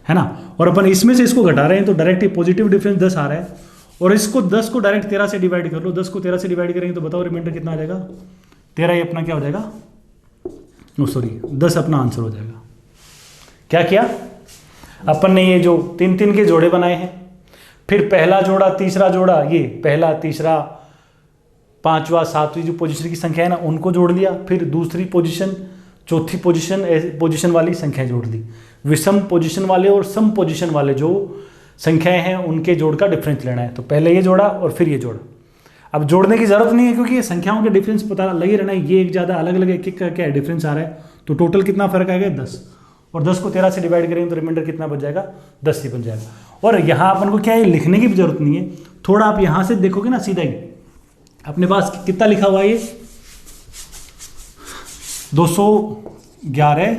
है ना। और अपन इसमें से इसको घटा रहे हैं तो डायरेक्ट ये पॉजिटिव डिफरेंस 10 आ रहा है और इसको 10 को डायरेक्ट 13 से डिवाइड कर लो। 10 को 13 से डिवाइड करेंगे तो बताओ रिमाइंडर कितना आ जाएगा, 13 ही अपना क्या हो जाएगा, नो सॉरी 10 अपना आंसर हो जाएगा। क्या किया अपन ने, ये जो 3 3 के जोड़े बनाए हैं, फिर पहला जोड़ा तीसरा जोड़ा, ये पहला तीसरा पांचवा सातवीं जो पोजीशन की संख्या है ना उनको जोड़ लिया, फिर दूसरी पोजीशन चौथी पोजीशन वाली संख्या जोड़ दी। विषम पोजीशन वाले और सम पोजीशन वाले जो संख्याएं हैं उनके जोड़ का डिफरेंस लेना है। तो पहले ये जोड़ा और फिर ये जोड़ा। अब जोड़ने की जरूरत नहीं है क्योंकि ये संख्याओं के डिफरेंस पता लगे रहना है, ये एक ज़्यादा अलग अलग एक एक का क्या डिफरेंस आ रहा है। तो टोटल कितना फर्क आएगा, 10, और 10 को 13 से डिवाइड करेंगे तो रिमाइंडर कितना बच जाएगा, 10 ही बन जाएगा। और यहाँ अपन को क्या है, लिखने की भी जरूरत नहीं है, थोड़ा आप यहाँ से देखोगे ना सीधा ही अपने पास कितना लिखा हुआ है, ये 211,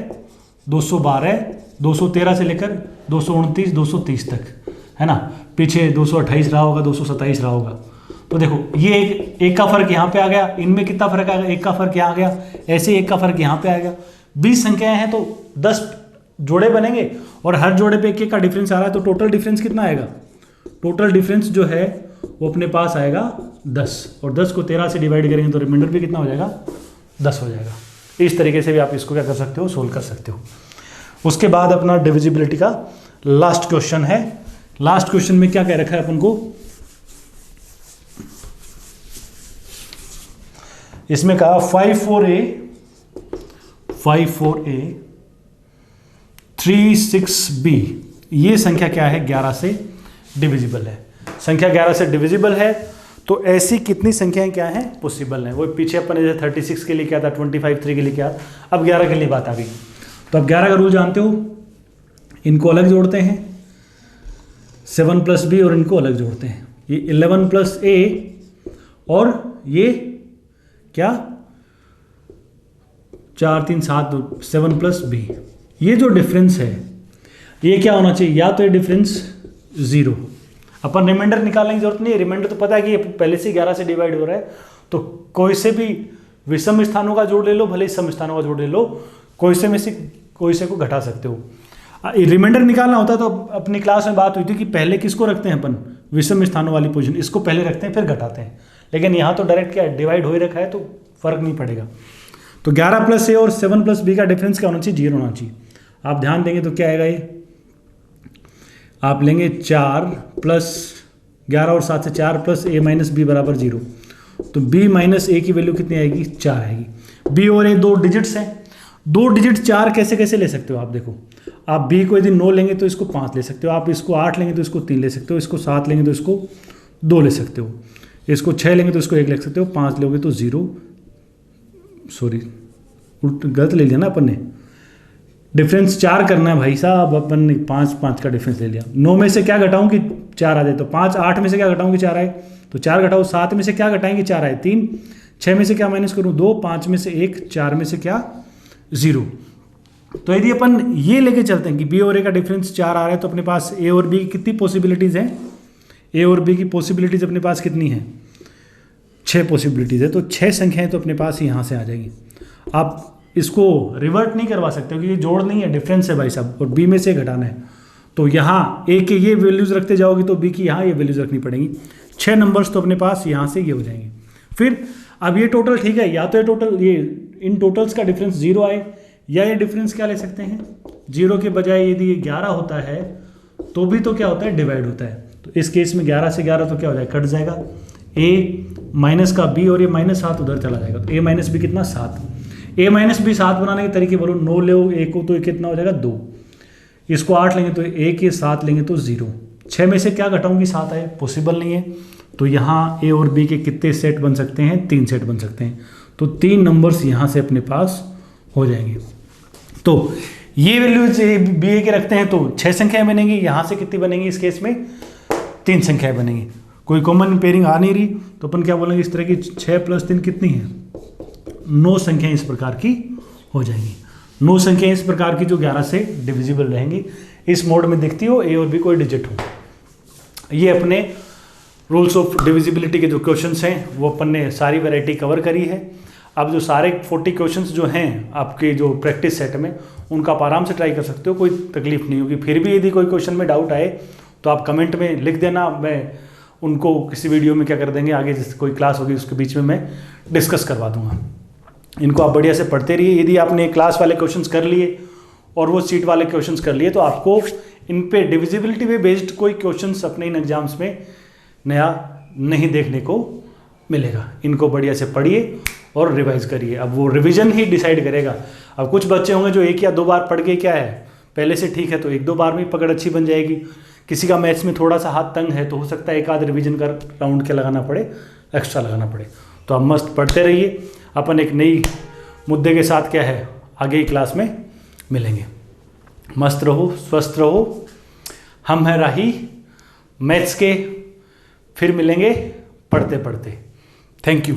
212, 213 से लेकर 229, 230 तक, है ना। पीछे 228 रहा होगा, 227 रहा होगा। तो देखो ये एक का फर्क यहाँ पे आ गया, इनमें कितना फर्क आ गया, एक का फर्क यहाँ आ गया, ऐसे एक का फर्क यहाँ पे आ गया। 20 संख्याएं हैं तो 10 जोड़े बनेंगे और हर जोड़े पे एक का डिफरेंस आ रहा है। तो टोटल डिफरेंस कितना आएगा, टोटल डिफरेंस जो है वो अपने पास आएगा 10, और 10 को 13 से डिवाइड करेंगे तो रिमाइंडर भी कितना हो जाएगा, 10 हो जाएगा। इस तरीके से भी आप इसको क्या कर सकते हो, सोल्व कर सकते हो। उसके बाद अपना डिविजिबिलिटी का लास्ट क्वेश्चन है। लास्ट क्वेश्चन में क्या कह रखा है अपन को, इसमें कहा 54A 36B, ये संख्या क्या है, 11 से डिविजिबल है। संख्या 11 से डिविजिबल है तो ऐसी कितनी संख्याएं क्या हैं, पॉसिबल हैं। वो पीछे अपन ने 36 के लिए क्या था, 25 3 के लिए क्या, अब 11 के लिए बात आ गई। तो अब 11 का रूल जानते हो, इनको अलग जोड़ते हैं 7 + B और इनको अलग जोड़ते हैं, ये 11 + A और ये क्या 4 3 7 7 + B। ये जो डिफरेंस है ये क्या होना चाहिए, या तो ये डिफरेंस 0, अपन रिमाइंडर निकालने की जरूरत नहीं है, रिमाइंडर तो पता है कि ये पहले से 11 से डिवाइड हो रहा है। तो कोई से भी विषम स्थानों का जोड़ ले लो, भले ही सम स्थानों का जोड़ ले लो, कोई से में से कोई से को घटा सकते हो। रिमाइंडर निकालना होता तो अपनी क्लास में बात हुई थी कि पहले किसको रखते हैं अपन, विषम स्थानों वाली पोजीशन, इसको पहले रखते हैं फिर घटाते हैं। लेकिन यहाँ तो डायरेक्ट क्या डिवाइड हो ही रखा है तो फर्क नहीं पड़ेगा। तो 11 + A और 7 + B का डिफरेंस क्या होना चाहिए, 0 होना चाहिए। आप ध्यान देंगे तो क्या आएगा, ये आप लेंगे 4 + 11 और 7 से 4 + A - B = 0। तो B - A की वैल्यू कितनी आएगी, 4 आएगी। B और A 2 डिजिट्स हैं, 2 डिजिट 4 कैसे कैसे ले सकते हो आप देखो, आप B को यदि 9 लेंगे तो इसको 5 ले सकते हो, आप इसको 8 लेंगे तो इसको 3 ले सकते हो, इसको 7 लेंगे तो इसको 2 ले सकते हो, इसको 6 लेंगे तो इसको 1 ले सकते हो, 5 लोगे तो 0, सॉरी गलत ले लिया ना अपन ने, डिफरेंस 4 करना है भाई साहब, अपन ने 5 का डिफरेंस ले लिया। 9 में से क्या घटाऊं कि 4 आ जाए, तो 5, 8 में से क्या घटाऊं कि 4 आए, तो 4 घटाओ, 7 में से क्या घटाएंगे 4 आए 3, 6 में से क्या माइनस करूं 2, 5 में से 1, 4 में से क्या 0। तो यदि अपन ये लेके चलते हैं कि B और A का डिफरेंस 4 आ रहा है तो अपने पास A और B की कितनी पॉसिबिलिटीज़ हैं, A और B की पॉसिबिलिटीज़ अपने पास कितनी है, 6 पॉसिबिलिटीज़ है। तो 6 संख्याएं तो अपने पास यहाँ से आ जाएगी। आप इसको रिवर्ट नहीं करवा सकते क्योंकि ये जोड़ नहीं है, डिफरेंस है भाई साहब, और B में से घटाना है। तो यहाँ A के ये वैल्यूज़ रखते जाओगे तो B की यहाँ ये वैल्यूज़ रखनी पड़ेंगी। 6 नंबर्स तो अपने पास यहाँ से ये हो जाएंगे। फिर अब ये टोटल ठीक है, या तो ये टोटल ये इन टोटल्स का डिफरेंस 0 आए, या ये डिफरेंस क्या ले सकते हैं, 0 के बजाय यदि ये 11 होता है तो भी तो क्या होता है, डिवाइड होता है। तो इस केस में 11 से 11 तो क्या हो जाएगा, कट जाएगा, a माइनस का b और ये -7 उधर चला जाएगा, तो a माइनस बी कितना 7, a माइनस बी 7 बनाने के तरीके बोलो, 9 ले a को तो कितना हो जाएगा 2, इसको 8 लेंगे तो a के 7 लेंगे तो 0, 6 में से क्या घटाऊंगी 7 आए, पॉसिबल नहीं है। तो यहाँ a और b के कितने सेट बन सकते हैं, 3 सेट बन सकते हैं, तो 3 नंबर्स यहाँ से अपने पास हो जाएंगे। तो ये वैल्यूज बी ए के रखते हैं तो 6 संख्याएं बनेंगी, यहाँ से कितनी बनेंगी, इस केस में 3 संख्याएं बनेंगी। कोई कॉमन पेयरिंग आ नहीं रही तो अपन क्या बोलेंगे, इस तरह की 6 + 3 कितनी है, 9 संख्याएं इस प्रकार की हो जाएंगी। 9 संख्याएं इस प्रकार की जो 11 से डिविजिबल रहेंगी। इस मोड में दिखती हो ए और बी कोई डिजिट हो। ये अपने रूल्स ऑफ डिविजिबिलिटी के जो क्वेश्चंस हैं वो अपन ने सारी वैरायटी कवर करी है। अब जो सारे 40 क्वेश्चंस जो हैं आपके जो प्रैक्टिस सेट में, उनका आप आराम से ट्राई कर सकते हो, कोई तकलीफ नहीं होगी। फिर भी यदि कोई क्वेश्चन में डाउट आए तो आप कमेंट में लिख देना, मैं उनको किसी वीडियो में क्या कर देंगे, आगे जैसे कोई क्लास होगी उसके बीच में मैं डिस्कस करवा दूंगा। इनको आप बढ़िया से पढ़ते रहिए। यदि आपने क्लास वाले क्वेश्चंस कर लिए और वो सीट वाले क्वेश्चंस कर लिए तो आपको इन पे डिविजिबिलिटी पे बेस्ड कोई क्वेश्चंस अपने इन एग्जाम्स में नया नहीं देखने को मिलेगा। इनको बढ़िया से पढ़िए और रिवाइज करिए। अब वो रिवीजन ही डिसाइड करेगा। अब कुछ बच्चे होंगे जो 1 या 2 बार पढ़ के क्या है पहले से ठीक है, तो 1-2 बार में पकड़ अच्छी बन जाएगी। किसी का मैथ्स में थोड़ा सा हाथ तंग है तो हो सकता है 1 आध रिवीजन का राउंड क्या लगाना पड़े, एक्स्ट्रा लगाना पड़े। तो आप मस्त पढ़ते रहिए। अपन एक नई मुद्दे के साथ क्या है आगे की क्लास में मिलेंगे। मस्त रहो, स्वस्थ रहो। हम हैं राही मैथ्स के, फिर मिलेंगे पढ़ते पढ़ते। Thank you.